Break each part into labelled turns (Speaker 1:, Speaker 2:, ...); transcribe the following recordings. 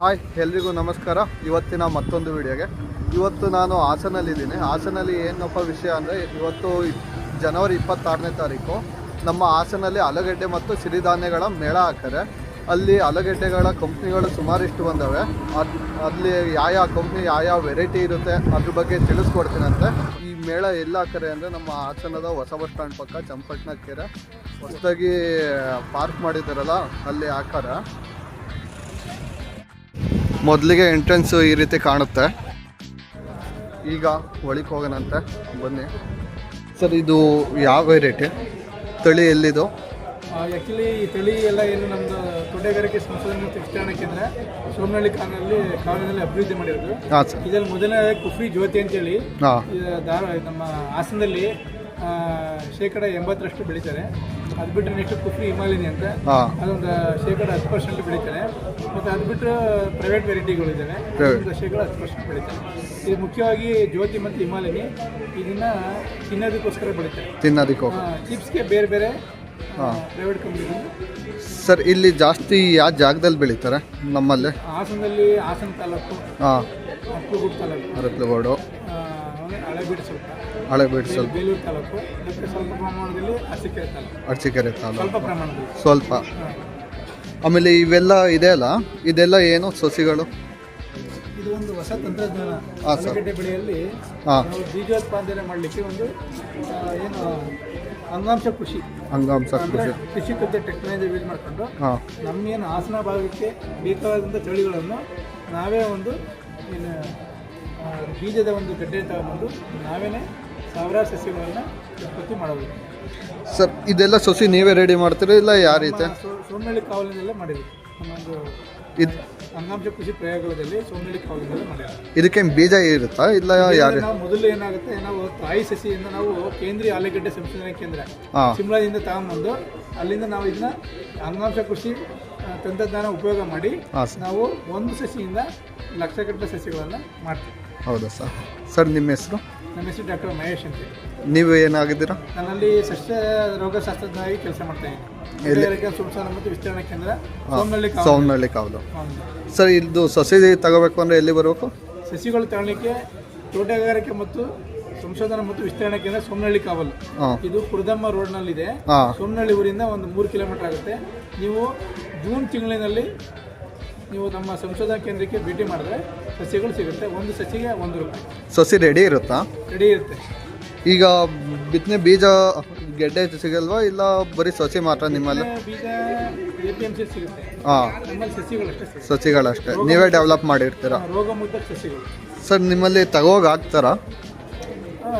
Speaker 1: Hi ಎಲ್ರಿಗೂ ನಮಸ್ಕಾರ. ಇವತ್ತಿನ ಮತ್ತೊಂದು ವಿಡಿಯೋಗೆ. ಇವತ್ತು ನಾನು ಹಾಸನಲ್ಲಿದ್ದೀನಿ. ಹಾಸನಲ್ಲಿ ಏನಪ್ಪ ವಿಷಯ ಅಂದರೆ, ಇವತ್ತು ಜನವರಿ 26ನೇ ತಾರೀಕು ನಮ್ಮ ಹಾಸನಲ್ಲಿ ಆಲೂಗಡ್ಡೆ ಮತ್ತು ಸಿರಿಧಾನ್ಯಗಳ ಮೇಳ ಹಾಕ್ತಾರೆ. ಅಲ್ಲಿ ಆಲೂಗಡ್ಡೆಗಳ ಕಂಪ್ನಿಗಳು ಸುಮಾರಿಷ್ಟು ಬಂದವೆ. ಅಲ್ಲಿ ಯಾವ ಕಂಪ್ನಿ ಯಾವ ವೆರೈಟಿ ಇರುತ್ತೆ ಅದ್ರ ಬಗ್ಗೆ ತಿಳಿಸ್ಕೊಡ್ತೀನಂತೆ. ಈ ಮೇಳ ಎಲ್ಲ ಹಾಕ್ತಾರೆ ಅಂದರೆ ನಮ್ಮ ಹಾಸನದ ಹೊಸ ಬಸ್ ಸ್ಟ್ಯಾಂಡ್ ಪಕ್ಕ ಚಂಪಟ್ನ ಕೆರೆ ಹೊಸದಾಗಿ ಪಾರ್ಕ್ ಮಾಡಿದ್ದಾರಲ್ಲ ಅಲ್ಲಿ ಹಾಕ್ತಾರೆ. ಮೊದಲಿಗೆ ಎಂಟ್ರೆನ್ಸು ಈ ರೀತಿ ಕಾಣುತ್ತೆ. ಈಗ ಒಳಗೆ ಹೋಗೋಣಂತೆ, ಬನ್ನಿ. ಸರ್, ಇದು ಯಾವ ವೆರೈಟಿ ತಳಿ, ಎಲ್ಲಿದು?
Speaker 2: ಆ್ಯಕ್ಚುಲಿ ಈ ತಳಿ ಎಲ್ಲ ಏನು ನಮ್ಮದು ತೋಟಗಾರಿಕೆ ಸಂಶೋಧನೆ ಮತ್ತು ವಿಸ್ತರಣೆ ಕೇಂದ್ರ ಸೋಮನಹಳ್ಳಿ ಕಾಲದಲ್ಲಿ ಅಭಿವೃದ್ಧಿ ಮಾಡಿರೋದು.
Speaker 1: ಹಾಂ ಸರ್.
Speaker 2: ಇದರಲ್ಲಿ ಮೊದಲನೇ ಕುಫ್ರಿ ಜ್ಯೋತಿ ಅಂತೇಳಿ ನಮ್ಮ ಹಾಸನದಲ್ಲಿ 80% ಬೆಳೀತಾರೆ. ಅದು ಬಿಟ್ಟರೆ ನೆಕ್ಸ್ಟ್ ಕುಫ್ರಿ ಹಿಮಾಲಯನಿ ಅಂತ ಅದೊಂದು 10% ಬೆಳೀತಾರೆ. ಮತ್ತು ಅದು ಬಿಟ್ಟರೆ ಪ್ರೈವೇಟ್ ವೆರೈಟಿಗಳಿದ್ದಾವೆ, ಒಂದು 10% ಬೆಳೀತಾರೆ. ಇದು ಮುಖ್ಯವಾಗಿ ಜ್ಯೋತಿ ಮತ್ತು ಹಿಮಾಲಯನಿ ಇದನ್ನು ತಿನ್ನೋದಕ್ಕೋಸ್ಕರ ಬೆಳೀತಾರೆ. ಚಿಪ್ಸ್ಗೆ ಬೇರೆ ಬೇರೆ ಪ್ರೈವೇಟ್ ಕಂಪ್ನಿಗಳು.
Speaker 1: ಸರ್, ಇಲ್ಲಿ ಜಾಸ್ತಿ ಯಾವ ಜಾಗದಲ್ಲಿ ಬೆಳೀತಾರೆ ನಮ್ಮಲ್ಲಿ?
Speaker 2: ಹಾಸನದಲ್ಲಿ ಹಾಸನ ತಾಲೂಕು, ಅರ್ಕಲಗೂಡು ತಾಲೂಕು,
Speaker 1: ಹಳೆಬೀಡು ಸ್ವಲ್ಪ,
Speaker 2: ಬೇಲೂರು ತಾಲೂಕು, ಮತ್ತು ಸ್ವಲ್ಪ ಪ್ರಮಾಣದಲ್ಲಿ
Speaker 1: ಅರಸೀಕೆರೆ ತಾಲೂಕು
Speaker 2: ಸ್ವಲ್ಪ ಪ್ರಮಾಣದಲ್ಲಿ
Speaker 1: ಸ್ವಲ್ಪ. ಆಮೇಲೆ ಇವೆಲ್ಲ ಇದೆ ಅಲ್ಲ, ಇದೆಲ್ಲ ಏನು ಸಸಿಗಳು?
Speaker 2: ಇದು ಒಂದು ಹೊಸ ತಂತ್ರಜ್ಞಾನ. ಆಲೂಗಡ್ಡೆ ಬೆಳೆಯಲ್ಲಿ ಬೀಜೋತ್ಪಾದನೆ ಮಾಡಲಿಕ್ಕೆ ಒಂದು ಏನು ಅಂಗಾಂಶ ಕೃಷಿ ಕೃಷಿ ಟೆಕ್ನಾಲಜಿ ಯೂಸ್ ಮಾಡಿಕೊಂಡು ನಮ್ಮೇನು ಹಾಸನ ಭಾಗಕ್ಕೆ ಬೇಕಾದಂಥ ತಳಿಗಳನ್ನು ನಾವೇ ಒಂದು ಏನು ಬೀಜದ ಒಂದು ಗಡ್ಡೆ ತಗೊಂಡು ನಾವೇನೇ ಸಾವಿರಾರು ಸಸ್ಯಗಳನ್ನು ಉತ್ಪತ್ತಿ ಮಾಡಬಹುದು.
Speaker 1: ಸರ್, ಇದೆಲ್ಲ ಸಸಿ ನೀವೇ ರೆಡಿ ಮಾಡ್ತೀರಾ ಇಲ್ಲ ಯಾವ ರೀತಿ?
Speaker 2: ಸೋಮನಹಳ್ಳಿ ಕಾವಲಿನೆಲ್ಲ ಮಾಡಿದ್ವಿ. ನಮ್ಮೊಂದು ಇದು ಅಂಗಾಂಶ ಕೃಷಿ ಪ್ರಯೋಗದಲ್ಲಿ ಸೋಮನಹಳ್ಳಿ ಕಾವಲಿನೆಲ್ಲ ಮಾಡಿದ್ವಿ.
Speaker 1: ಇದಕ್ಕೆ ಬೀಜ ಇರುತ್ತಾ ಇಲ್ಲ ಯಾರು?
Speaker 2: ಮೊದಲು ಏನಾಗುತ್ತೆ, ನಾವು ತಾಯಿ ಸಸಿಯಿಂದ ನಾವು ಕೇಂದ್ರೀಯ ಆಲೂಗಡ್ಡೆ ಸಂಶೋಧನಾ ಕೇಂದ್ರ ಶಿಮ್ಲಾದಿಂದ ತಗೊಂಡ್ಬಂದು ಅಲ್ಲಿಂದ ನಾವು ಇದನ್ನ ಅಂಗಾಂಶ ಕೃಷಿ ತಂತ್ರಜ್ಞಾನ ಉಪಯೋಗ ಮಾಡಿ ನಾವು ಒಂದು ಸಸಿಯಿಂದ ಲಕ್ಷಗಟ್ಟಲೆ ಸಸಿಗಳನ್ನು ಮಾಡ್ತೀವಿ.
Speaker 1: ಹೌದಾ ಸರ್? ಸರ್, ನಿಮ್ಮ ಹೆಸರು?
Speaker 2: ನಮ್ಮ ಹೆಸರು ಡಾಕ್ಟರ್ ಮಹೇಶ್ ಅಂತ.
Speaker 1: ನೀವು ಏನಾಗಿದ್ದೀರಾ?
Speaker 2: ನನ್ನಲ್ಲಿ ಸಸ್ಯ ರೋಗಶಾಸ್ತ್ರಜ್ಞರಾಗಿ ಕೆಲಸ ಮಾಡ್ತಾ ಇದ್ದೀನಿ. ಸಂಶೋಧನಾ ಮತ್ತು ವಿಸ್ತರಣಾ ಕೇಂದ್ರ
Speaker 1: ಸೋಮನಹಳ್ಳಿ ಕಾವಲು. ಸರ್, ಇದು ಸಸಿ ತಗೋಬೇಕು ಅಂದರೆ ಎಲ್ಲಿ ಬರಬೇಕು?
Speaker 2: ಸಸಿಗಳು ತಗೊಳ್ಳಿಕ್ಕೆ ತೋಟಗಾರಿಕೆ ಮತ್ತು ಸಂಶೋಧನಾ ಮತ್ತು ವಿಸ್ತರಣಾ ಕೇಂದ್ರ ಸೋಮನಹಳ್ಳಿ ಕಾವಲು. ಇದು ಕುರ್ದಮ್ಮ ರೋಡ್ನಲ್ಲಿದೆ. ಸೋಮನಹಳ್ಳಿ ಊರಿಂದ ಒಂದು 3 ಕಿಲೋಮೀಟರ್ ಆಗುತ್ತೆ. ನೀವು ಜೂನ್ ತಿಂಗಳಿನಲ್ಲಿ ನೀವು ನಮ್ಮ ಸಂಶೋಧನಾ ಕೇಂದ್ರಕ್ಕೆ ಭೇಟಿ ಮಾಡಿದ್ರೆ ಸಸಿಗಳು ಸಿಗುತ್ತೆ. ಒಂದು ಸಸಿಗೆ ₹1.
Speaker 1: ಸಸಿ ರೆಡಿ ಇರುತ್ತಾ?
Speaker 2: ರೆಡಿ ಇರುತ್ತೆ.
Speaker 1: ಈಗ ಬಿತ್ತನೆ ಬೀಜ ಗೆಡ್ಡೆ ಸಿಗಲ್ವಾ ಇಲ್ಲ ಬರೀ ಸಸಿ ಮಾತ್ರ ನಿಮ್ಮಲ್ಲಿ?
Speaker 2: ಬೀಜ APMC ಸಿಗುತ್ತೆ. ನಮ್ಮಲ್ಲಿ
Speaker 1: ಸಸಿಗಳಷ್ಟೇ ನೀವೇ ಡೆವಲಪ್ ಮಾಡಿರ್ತೀರಾ?
Speaker 2: ರೋಗಮುಕ್ತ ಸಸಿಗಳು.
Speaker 1: ಸರ್, ನಿಮ್ಮಲ್ಲಿ ತಗೋಗಿ ಹಾಕ್ತಾರಾ?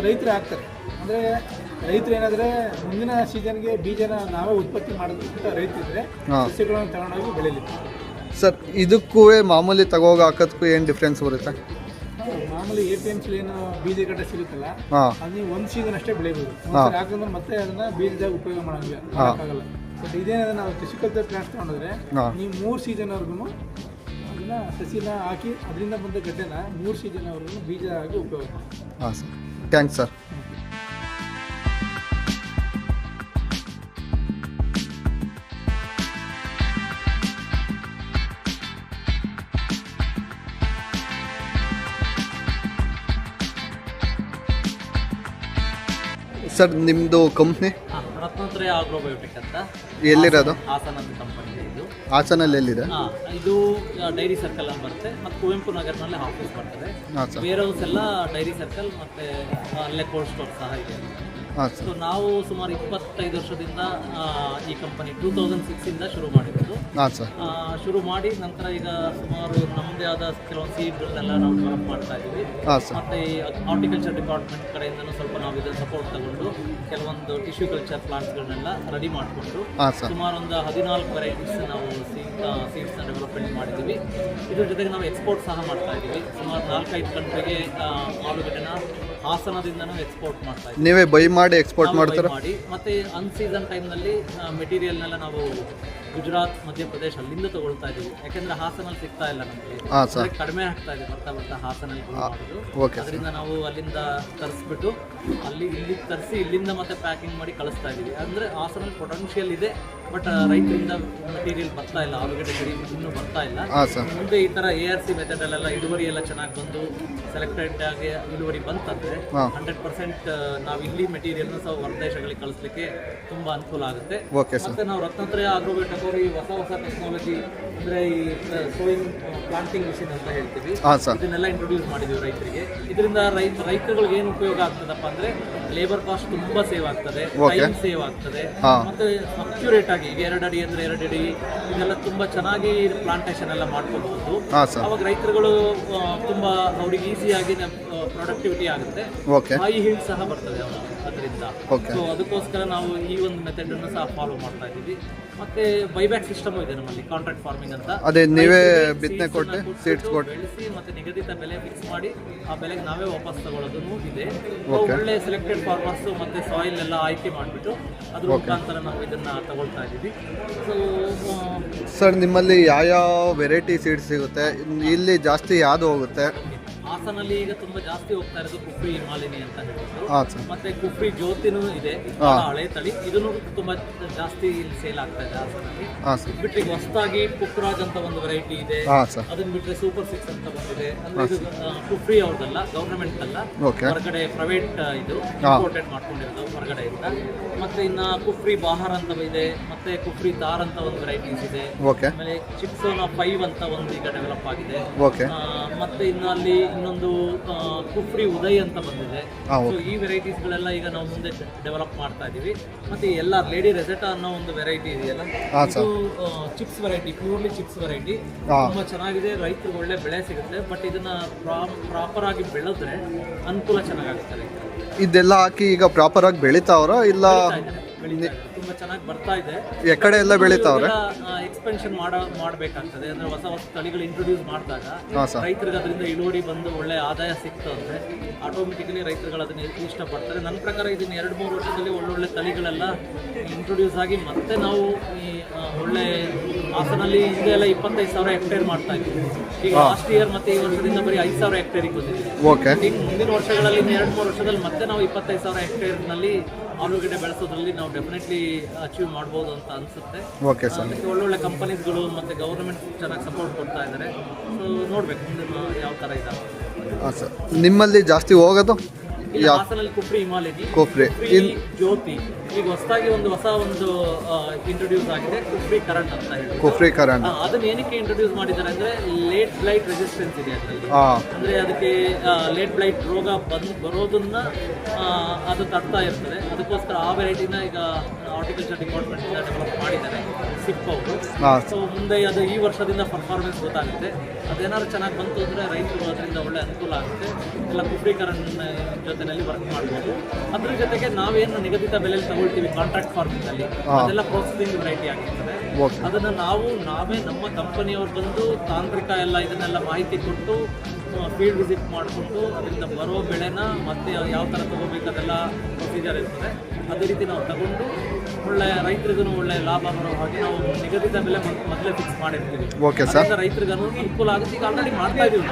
Speaker 2: ರೈತರು ಹಾಕ್ತಾರೆ. ಅಂದರೆ ರೈತರು ಏನಾದರೆ ಮುಂದಿನ ಸೀಸನ್ಗೆ ಬೀಜನ ನಾವೇ ಉತ್ಪತ್ತಿ ಮಾಡೋದಕ್ಕಿಂತ ರೈತರಿದ್ರೆ ಸಸ್ಯಗಳನ್ನು ತಗೊಂಡೋಗಿ ಬೆಳೀಲಿಕ್ಕೆ. ಸರ್,
Speaker 1: ಇದಕ್ಕೂ ಮಾಮೂಲಿ ತಗೋಗಿ ಹಾಕೋದಕ್ಕೂ ಏನು ಡಿಫ್ರೆನ್ಸ್ ಬರುತ್ತೆ?
Speaker 2: ಮಾಮೂಲಿ APMC ಏನು ಬೀಜ ಗಡ್ಡೆ ಸಿಗುತ್ತಲ್ಲ, ಅದು ನೀವು ಒಂದು ಸೀಸನ್ ಅಷ್ಟೇ ಬೆಳಿಬೋದು. ಯಾಕಂದ್ರೆ ಮತ್ತೆ ಅದನ್ನ ಬೀಜದಾಗ ಉಪಯೋಗ ಮಾಡೋಂಗಿಲ್ಲ. ಬಟ್ ಇದೇನಾದ್ರೆ ನಾವು ಟಿಶ್ಯೂಕಲ್ಚರ್ ಪ್ಲಾಂಟ್ಸ್ ತಗೊಂಡ್ರೆ ನೀವು 3 ಸೀಸನ್ವರೆಗೂ ಅದನ್ನ ಸಸಿನ ಹಾಕಿ ಅದರಿಂದ ಬಂದ ಗಡ್ಡೆನ 3 ಸೀಸನ್ವರೆಗೂ ಬೀಜ ಆಗಿ ಉಪಯೋಗ.
Speaker 1: ಹಾಂ ಸರ್, ಥ್ಯಾಂಕ್ಸ್ ಸರ್. ಸರ್, ನಿಮ್ಮದು ಕಂಪ್ನಿ?
Speaker 3: ರತ್ನತ್ರಯ ಆಗ್ರೋಬಯೋಟಿಕ್ ಅಂತ.
Speaker 1: ಎಲ್ಲಿರೋದು?
Speaker 3: ಹಾಸನ ಕಂಪನಿ ಇದು.
Speaker 1: ಹಾಸನಲ್ಲಿ ಎಲ್ಲಿದೆ?
Speaker 3: ಇದು ಡೈರಿ ಸರ್ಕಲ್ ಅಂತ ಬರುತ್ತೆ ಮತ್ತು ಕುವೆಂಪು ನಗರ್ನಲ್ಲಿ ಆಫೀಸ್ ಬರ್ತದೆ. ವೇರ್ ಹೌಸ್ ಎಲ್ಲ ಡೈರಿ ಸರ್ಕಲ್ ಮತ್ತು ಅಲ್ಲೇ ಕೋಲ್ಡ್ ಸ್ಟೋರ್ ಸಹ ಇದೆ. ಸೊ ನಾವು ಸುಮಾರು 25 ವರ್ಷದಿಂದ ಈ ಕಂಪನಿ 2006ಇಂದ ಶುರು ಮಾಡಿರೋದು. ಶುರು ಮಾಡಿ ನಂತರ ಈಗ ಸುಮಾರು ನಮ್ಮದೇ ಆದ ಕೆಲವೊಂದು ಸೀಡ್ಗಳನ್ನೆಲ್ಲ ನಾವು ಡೆವಲಪ್ ಮಾಡ್ತಾ ಇದ್ದೀವಿ. ಮತ್ತು ಈ ಹಾರ್ಟಿಕಲ್ಚರ್ ಡಿಪಾರ್ಟ್ಮೆಂಟ್ ಕಡೆಯಿಂದನೂ ಸ್ವಲ್ಪ ನಾವು ಇದನ್ನು ಸಪೋರ್ಟ್ ತಗೊಂಡು ಕೆಲವೊಂದು ಟಿಶ್ಯೂ ಕಲ್ಚರ್ ಪ್ಲಾಂಟ್ಸ್ಗಳನ್ನೆಲ್ಲ ರೆಡಿ ಮಾಡಿಕೊಂಡು ಸುಮಾರು ಒಂದು 14 ವೆರೈಟೀಸ್ ನಾವು ಸೀಡ್ಸ್ನ ಡೆವಲಪ್ಮೆಂಟ್ ಮಾಡಿದ್ದೀವಿ. ಇದ್ರ ಜೊತೆಗೆ ನಾವು ಎಕ್ಸ್ಪೋರ್ಟ್ ಸಹ ಮಾಡ್ತಾ ಇದ್ದೀವಿ. ಸುಮಾರು 4-5 ಕಂಟ್ರಿಗೆ ಆಲೂಗಡ್ಡೆನ ಹಾಸನದಿಂದನೂ ಎಕ್ಸ್ಪೋರ್ಟ್ ಮಾಡ್ತಾ ಇದ್ದೀವಿ.
Speaker 1: ನೀವೇ ಬೈ ಮಾಡಿ ಎಕ್ಸ್ಪೋರ್ಟ್ ಮಾಡ್ತಾರೆ?
Speaker 3: ಮಾಡಿ ಮತ್ತೆ ಅನ್ ಸೀಸನ್ ಟೈಮ್ನಲ್ಲಿ ಮೆಟೀರಿಯಲ್ನೆಲ್ಲ ನಾವು ಗುಜರಾತ್, ಮಧ್ಯಪ್ರದೇಶ ಅಲ್ಲಿಂದ ತಗೊಳ್ತಾ ಇದೀವಿ. ಯಾಕೆಂದ್ರೆ ಹಾಸನಲ್ಲಿ ಸಿಗ್ತಾ ಇಲ್ಲ ನಮಗೆ, ಕಡಿಮೆ ಆಗ್ತಾ ಇದೆ ಬರ್ತಾ ಬರ್ತಾ ಹಾಸನಲ್ಲಿ ಮಾಡೋದು. ಅದರಿಂದ ನಾವು ಅಲ್ಲಿಂದ ತರಿಸ್ಬಿಟ್ಟು ಇಲ್ಲಿಗೆ ತರಿಸಿ ಇಲ್ಲಿಂದ ಮತ್ತೆ ಪ್ಯಾಕಿಂಗ್ ಮಾಡಿ ಕಳಿಸ್ತಾ ಇದೀವಿ. ಅಂದ್ರೆ ಹಾಸನಲ್ಲಿ ಪೊಟೆನ್ಷಿಯಲ್ ಇದೆ, ಬಟ್ ರೈತರಿಂದ ಮೆಟೀರಿಯಲ್ ಬರ್ತಾ ಇಲ್ಲ, ಆಲೂಗಡ್ಡೆ ಇನ್ನೂ ಬರ್ತಾ ಇಲ್ಲ. ಮುಂದೆ ಈ ತರ ARC ಮೆಥಡ್ ಅಲ್ಲೆಲ್ಲ ಇಳುವರಿ ಎಲ್ಲ ಚೆನ್ನಾಗಿ ಬಂದು ಸೆಲೆಕ್ಟೆಡ್ ಆಗಿ ಇಳುವರಿ ಬಂತಂದ್ರೆ 100% ನಾವು ಇಲ್ಲಿ ಮೆಟೀರಿಯಲ್ನ ಸಹ ಹೊರ ದೇಶಗಳಿಗೆ ಕಳಿಸ್ಲಿಕ್ಕೆ ತುಂಬಾ ಅನುಕೂಲ ಆಗುತ್ತೆ. ಮತ್ತೆ ನಾವು ರತ್ನತ್ರಯ ಆಗ್ರೋವೇಟ್ ಅವರು ಈ ಹೊಸ ಟೆಕ್ನಾಲಜಿ ಅಂದ್ರೆ ಈ ಸೋಯಿಂಗ್ ಪ್ಲಾಂಟಿಂಗ್ ಮಿಷಿನ್ ಅಂತ ಹೇಳ್ತೀವಿ, ಇದನ್ನೆಲ್ಲ ಇಂಟ್ರೊಡ್ಯೂಸ್ ಮಾಡಿದೀವಿ ರೈತರಿಗೆ. ಇದರಿಂದ ರೈತರುಗಳಿಗೆ ಏನು ಉಪಯೋಗ ಆಗ್ತದಪ್ಪ ಅಂದ್ರೆ ಲೇಬರ್ ಕಾಸ್ಟ್ ತುಂಬಾ ಸೇವ್ ಆಗ್ತದೆ, ಟೈಮ್ ಸೇವ್ ಆಗ್ತದೆ, ಮತ್ತೆ ಅಕ್ಯುರೇಟ್ ಆಗಿ ಈಗ 2 ಅಡಿ ಅಂದ್ರೆ 2 ಅಡಿ ಇದೆಲ್ಲ ತುಂಬಾ ಚೆನ್ನಾಗಿ ಪ್ಲಾಂಟೇಶನ್ ಎಲ್ಲ ಮಾಡ್ಕೋಬಹುದು. ಅವಾಗ ರೈತರುಗಳು ತುಂಬಾ ಅವ್ರಿಗೆ ಈಸಿಯಾಗಿ ಪ್ರೊಡಕ್ಟಿವಿಟಿ ಆಗುತ್ತೆ, ಹೈ ಹೀಲ್ಡ್ ಸಹ ಬರ್ತದೆ ಅದರಿಂದ. ಸೊ ಅದಕ್ಕೋಸ್ಕರ ನಾವು ಈ ಒಂದು ಮೆಥಡ್ ಅನ್ನು ಸಹ ಫಾಲೋ ಮಾಡ್ತಾ ಇದ್ದೀವಿ. ಮತ್ತೆ ಬೈಬ್ಯಾಕ್ ಸಿಸ್ಟಮ್ ಇದೆ ನಮ್ಮಲ್ಲಿ, ಕಾಂಟ್ರಾಕ್ಟ್ ಫಾರ್ಮಿಂಗ್ ಅಂತ.
Speaker 1: ಅದೇ ನೀವೇ ಬಿತ್ತನೆ ಕೊಟ್ಟು ಸೀಡ್ಸ್ ಕೊಟ್ಟು
Speaker 3: ಬೆಳೆಸಿ ಮತ್ತೆ ನಿಗದಿತ ಬೆಲೆ ಫಿಕ್ಸ್ ಮಾಡಿ ಆ ಬೆಲೆಗೆ ನಾವೇ ವಾಪಸ್ ತಗೊಳ್ಳೋದನ್ನು ಇದೆ. ಒಳ್ಳೆ ಸೆಲೆಕ್ಟೆಡ್ ಫಾರ್ಮರ್ಸ್ ಮತ್ತೆ ಸಾಯಿಲ್ ಎಲ್ಲ ಆಯ್ಕೆ ಮಾಡಿಬಿಟ್ಟು ಅದ್ರ ಮುಖಾಂತರ ನಾವು ಇದನ್ನ ತಗೊಳ್ತಾ ಇದ್ದೀವಿ.
Speaker 1: ಸರ್, ನಿಮ್ಮಲ್ಲಿ ಯಾವ ವೆರೈಟಿ ಸೀಡ್ಸ್ ಸಿಗುತ್ತೆ? ಇಲ್ಲಿ ಜಾಸ್ತಿ ಯಾವುದು ಹೋಗುತ್ತೆ?
Speaker 3: ಹಾಸನಲ್ಲಿ ಈಗ ತುಂಬಾ ಜಾಸ್ತಿ ಹೋಗ್ತಾ ಇರೋದು ಕುಫ್ರಿ ಹಿಮಾಲಿನಿ ಅಂತ ಹೇಳ್ಬಿಟ್ಟು, ಮತ್ತೆ ಕುಫ್ರಿ ಜ್ಯೋತಿನೂ ಇದೆ, ಹಳೆ ತಳಿ, ಇದನ್ನು ತುಂಬಾ ಜಾಸ್ತಿ ಇಲ್ಲಿ ಸೇಲ್ ಆಗ್ತಾ ಇದೆ ಹಾಸನಲ್ಲಿ. ಬಿಟ್ರೆ ಈಗ ಹೊಸದಾಗಿ ಪುಕ್ರಾಜ್ ಅಂತ ಒಂದು ವೆರೈಟಿ ಇದೆ, ಅದನ್ನ ಬಿಟ್ರೆ ಸೂಪರ್ 6 ಅಂತ ಬಂದಿದೆ. ಅಂದ್ರೆ ಇದು ಕುಫ್ರಿ ಅವ್ರದಲ್ಲ, ಗವರ್ನಮೆಂಟ್ ಅಲ್ಲ, ಹೊರಗಡೆ ಪ್ರೈವೇಟ್ ಇದು ಇಂಪೋರ್ಟೆಡ್ ಮಾಡ್ಕೊಂಡಿರೋದು ಹೊರಗಡೆಯಿಂದ. ಮತ್ತೆ ಇನ್ನ ಕುಫ್ರಿ ಬಾಹರ್ ಅಂತ ಇದೆ, ಮತ್ತೆ ಕುಫ್ರಿ ತಾರ್ ಅಂತ ಒಂದು ವೆರೈಟೀಸ್ ಇದೆ. ಆಮೇಲೆ ಚಿಪ್ಸೋನಾ 5 ಅಂತ ಒಂದು ಈಗ ಡೆವಲಪ್ ಆಗಿದೆ. ಮತ್ತೆ ಇನ್ನ ಅಲ್ಲಿ ಇನ್ನೊಂದು ಕುಫ್ರಿ ಉದಯ್ ಅಂತ ಬಂದಿದೆ. ಸೊ ಈ ವೆರೈಟೀಸ್ ಗಳೆಲ್ಲ ಈಗ ನಾವು ಮುಂದೆ ಡೆವಲಪ್ ಮಾಡ್ತಾ ಇದೀವಿ. ಮತ್ತೆ ಎಲ್ಲ ಲೇಡಿ ರೆಸೆಟಾ ಅನ್ನೋ ಒಂದು ವೆರೈಟಿ ಇದೆಯಲ್ಲ, ಇದು chips variety, purely chips variety, ತುಂಬಾ ಚೆನ್ನಾಗಿದೆ. ರೈತರಿಗೆ ಒಳ್ಳೆ ಬೆಳೆ ಸಿಗುತ್ತೆ, ಬಟ್ ಇದನ್ನ ಪ್ರಾಪರ್ ಆಗಿ ಬೆಳೆದ್ರೆ ಅನುಕೂಲ ಚೆನ್ನಾಗಾಗುತ್ತೆ ರೈತರಿಗೆ.
Speaker 1: ಇದೆಲ್ಲ ಹಾಕಿ ಈಗ ಪ್ರಾಪರ್ ಆಗಿ ಬೆಳಿತಾವ್ರ ಇಲ್ಲ?
Speaker 3: ತುಂಬಾ ಚೆನ್ನಾಗಿ ಬರ್ತಾ ಇದೆ.
Speaker 1: ಕಡೆ ಎಲ್ಲ ಬೆಳಿತಾವ್ರೆ.
Speaker 3: ಎಕ್ಸ್ಪೆನ್ಷನ್ ಮಾಡಬೇಕಾಗ್ತದೆ. ಅಂದ್ರೆ ಹೊಸ ತಳಿಗಳು ಇಂಟ್ರೊಡ್ಯೂಸ್ ಮಾಡಿದಾಗ ರೈತರಿಗೆ ಅದರಿಂದ ಇಳುವರಿ ಬಂದು ಒಳ್ಳೆ ಆದಾಯ ಸಿಕ್ತು ಅಂದ್ರೆ ಆಟೋಮೆಟಿಕಲಿ ರೈತರುಗಳು ಅದನ್ನ ಇಷ್ಟಪಡ್ತಾರೆ. ನನ್ನ ಪ್ರಕಾರ ಇದನ್ನ 2-3 ವರ್ಷದಲ್ಲಿ ಒಳ್ಳೊಳ್ಳೆ ತಳಿಗಳೆಲ್ಲ ಇಂಟ್ರೊಡ್ಯೂಸ್ ಆಗಿ ಮತ್ತೆ ನಾವು ಈ ಒಳ್ಳೆ ಹಾಸನಲ್ಲಿ ಹಿಂದೆ ಎಲ್ಲ 25,000 ಹೆಕ್ಟೇರ್ ಮಾಡ್ತಾ ಇದ್ವಿ. ಈಗ ಲಾಸ್ಟ್ ಇಯರ್ ಮತ್ತೆ ಈ ವರ್ಷದಿಂದ ಬರೀ 5,000 ಹೆಕ್ಟೇರಿಗೆ ಬಂದಿದೆ. ಮುಂದಿನ ವರ್ಷಗಳಲ್ಲಿ 2-3 ವರ್ಷದಲ್ಲಿ ಮತ್ತೆ ನಾವು 25,000 ಹೆಕ್ಟೇರ್ನಲ್ಲಿ ಆಲೂಗಡ್ಡೆ ಬೆಳೆಸೋದ್ರಲ್ಲಿ ನಾವು ಡೆಫಿನೆಟ್ಲಿ ಅಚೀವ್ ಮಾಡ್ಬೋದು ಅಂತ ಅನ್ಸುತ್ತೆ. ಅದಕ್ಕೆ ಒಳ್ಳೊಳ್ಳೆ ಕಂಪನೀಸ್ಗಳು ಮತ್ತೆ ಗವರ್ನಮೆಂಟ್ ಚೆನ್ನಾಗಿ ಸಪೋರ್ಟ್ ಕೊಡ್ತಾ ಇದ್ದಾರೆ. ಸೊ ನೋಡ್ಬೇಕು ಮುಂದೆ ಯಾವ ಥರ ಇದಾವೆ.
Speaker 1: ನಿಮ್ಮಲ್ಲಿ ಜಾಸ್ತಿ ಹೋಗೋದು
Speaker 3: ಹಾಸನಲ್ಲಿ ಕುಫ್ರಿ ಹಿಮಾಲಯನಿ, ಕುಫ್ರಿ ಜ್ಯೋತಿ, ಈಗ ಹೊಸದಾಗಿ ಹೊಸ ಒಂದು ಇಂಟ್ರೊಡ್ಯೂಸ್ ಆಗಿದೆ ಕುಫ್ರಿ ಕರಣ್ ಅಂತ ಹೇಳಿ.
Speaker 1: ಕುಫ್ರಿ ಕರಣ್
Speaker 3: ಅದನ್ನ ಏನಕ್ಕೆ ಇಂಟ್ರೊಡ್ಯೂಸ್ ಮಾಡಿದ್ದಾರೆ ಅಂದ್ರೆ ಲೇಟ್ ಬ್ಲೈಟ್ ರೆಸಿಸ್ಟೆನ್ಸ್ ಇದೆ ಅದರಲ್ಲಿ. ಅಂದ್ರೆ ಅದಕ್ಕೆ ಲೇಟ್ ಬ್ಲೈಟ್ ರೋಗ ಬರೋದನ್ನ ಅದು ತಡ್ತಾ ಇರ್ತದೆ. ಅದಕ್ಕೋಸ್ಕರ ಆ ವೆರೈಟಿನ ಈಗ ಹಾರ್ಟಿಕಲ್ಚರ್ ಡಿಪಾರ್ಟ್ಮೆಂಟ್ ಡೆವಲಪ್ ಮಾಡಿದ್ದಾರೆ, ಸಿಪ್ ಅವರು. ಸೊ ಮುಂದೆ ಅದು ಈ ವರ್ಷದಿಂದ ಪರ್ಫಾರ್ಮೆನ್ಸ್ ಗೊತ್ತಾಗುತ್ತೆ. ಅದೇನಾದ್ರು ಚೆನ್ನಾಗಿ ಬಂತು ಅಂದ್ರೆ ರೈತರು ಅದರಿಂದ ಒಳ್ಳೆ ಅನುಕೂಲ ಆಗುತ್ತೆ. ಎಲ್ಲ ಕುಫ್ರೀಕರಣ ಜೊತೆನಲ್ಲಿ ವರ್ಕ್ ಮಾಡ್ಬೋದು. ಅದ್ರ ಜೊತೆಗೆ ನಾವೇನು ನಿಗದಿತ ಬೆಲೆಯಲ್ಲಿ ತಗೊಳ್ತೀವಿ ಕಾಂಟ್ರಾಕ್ಟ್ ಫಾರ್ಮಿಂಗ್ ಅಲ್ಲಿ, ಅದೆಲ್ಲ ಪ್ರೊಸೆಸಿಂಗ್ ವೆರೈಟಿ ಆಗಿರ್ತದೆ. ಅದನ್ನ ನಾವೇ ನಮ್ಮ ಕಂಪನಿಯವ್ರು ಬಂದು ತಾಂತ್ರಿಕ ಎಲ್ಲ ಇದನ್ನೆಲ್ಲ ಮಾಹಿತಿ ಕೊಟ್ಟು ಫೀಲ್ಡ್ ವಿಸಿಟ್ ಮಾಡಿಕೊಂಡು ಅದರಿಂದ ಬರೋ ಬೆಳೆನ ಮತ್ತೆ ಯಾವ ಥರ ತಗೋಬೇಕು ಅದೆಲ್ಲ ಪ್ರೊಸೀಜರ್ ಇರ್ತದೆ. ಅದೇ ರೀತಿ ನಾವು ತಗೊಂಡು ಒಳ್ಳೆ ರೈತರಿಗೂ ಒಳ್ಳೆ ಲಾಭ ಬರೋ ಹಾಗೆ ನಾವು ನಿಗದಿತ ಬೆಲೆ ಮೊದಲೇ ಫಿಕ್ಸ್ ಮಾಡಿರ್ತೀವಿ. ರೈತರಿಗೆ ಅನುಕೂಲ ಆಗುತ್ತೆ. ಈಗ ಆಲ್ರೆಡಿ ಮಾಡ್ತಾ ಇದ್ದೀವಿ,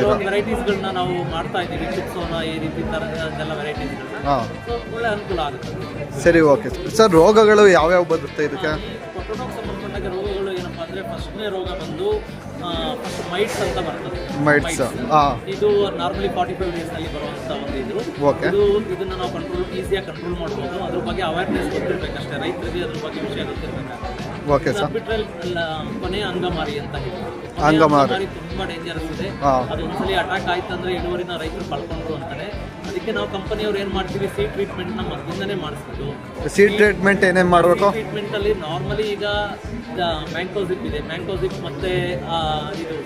Speaker 3: ಕೆಲವೊಂದು ವೆರೈಟೀಸ್ಗಳನ್ನ ನಾವು ಮಾಡ್ತಾ ಇದ್ದೀವಿ, ಚಿಪ್ಸೋನ ಈ ರೀತಿ ಥರದೆಲ್ಲ ವೆರೈಟೀಸ್ಗಳನ್ನ. ಸೊ ಒಳ್ಳೆ ಅನುಕೂಲ ಆಗುತ್ತೆ.
Speaker 1: ಸರಿ, ಓಕೆ ಸರ್. ರೋಗಗಳು ಯಾವ್ಯಾವ ಬರುತ್ತೆ ಇದಕ್ಕೆ?
Speaker 3: ಕೊಟ್ಟೋಗಿ ಸಂಬಂಧಪಟ್ಟಾಗ ರೋಗಗಳು ಏನಪ್ಪಾ ಅಂದ್ರೆ ಫಸ್ಟ್ನೇ ರೋಗ ಬಂದು ಫಸ್ಟ್ ಮೈಟ್ಸ್ ಅಂತ ಬರ್ತದೆ. ಇದು ನಾರ್ಮಲಿ 45 ಡೇಸ್ ನಲ್ಲಿ ಬರುವಂತ ಒಂದು ಇದನ್ನ ನಾವು ಈಸಿಯಾಗಿ ಕಂಟ್ರೋಲ್ ಮಾಡ್ಬೋದು. ಅದ್ರ ಬಗ್ಗೆ ಅವೇರ್ನೆಸ್ ಗೊತ್ತಿರ್ಬೇಕಷ್ಟೇ ರೈತರಿಗೆ, ಅದ್ರ ಬಗ್ಗೆ ವಿಷಯ ಗೊತ್ತಿರ್ಬೇಕು. ಬಿಟ್ರೆ ಕೊನೆ ಅಂಗಮಾರಿ ಅಂತ ಹೇಳ್ತೀವಿ. ಅಂಗಮಾರಿ ತುಂಬಾ ಡೇಂಜರಸ್ ಇದೆ. ಅದು ಒಂದ್ಸಲಿ ಅಟ್ಯಾಕ್ ಆಯ್ತು ಅಂದ್ರೆ ಇಳುವರಿನ ರೈತರು ಕಳ್ಕೊಂಡ್ರು ಅಂತಾರೆ. ಅದಕ್ಕೆ ನಾವು ಕಂಪನಿಯವ್ರು ಏನ್ ಮಾಡ್ತೀವಿ, ಸೀಡ್ ಟ್ರೀಟ್ಮೆಂಟ್ ನ ಮೊದಲಿಂದನೇ ಮಾಡಿಸ್ಬಿಟ್ಟು.
Speaker 1: ಸೀಡ್ ಟ್ರೀಟ್ಮೆಂಟ್ ಏನೇನು ಮಾಡಬೇಕು?
Speaker 3: ಟ್ರೀಟ್ಮೆಂಟ್ ಅಲ್ಲಿ ನಾರ್ಮಲಿ ಈಗ ಮ್ಯಾಂಕೋಸಿಪ್ ಇದೆ, ಮ್ಯಾಂಕೋಸಿಪ್ ಮತ್ತೆ ಇದು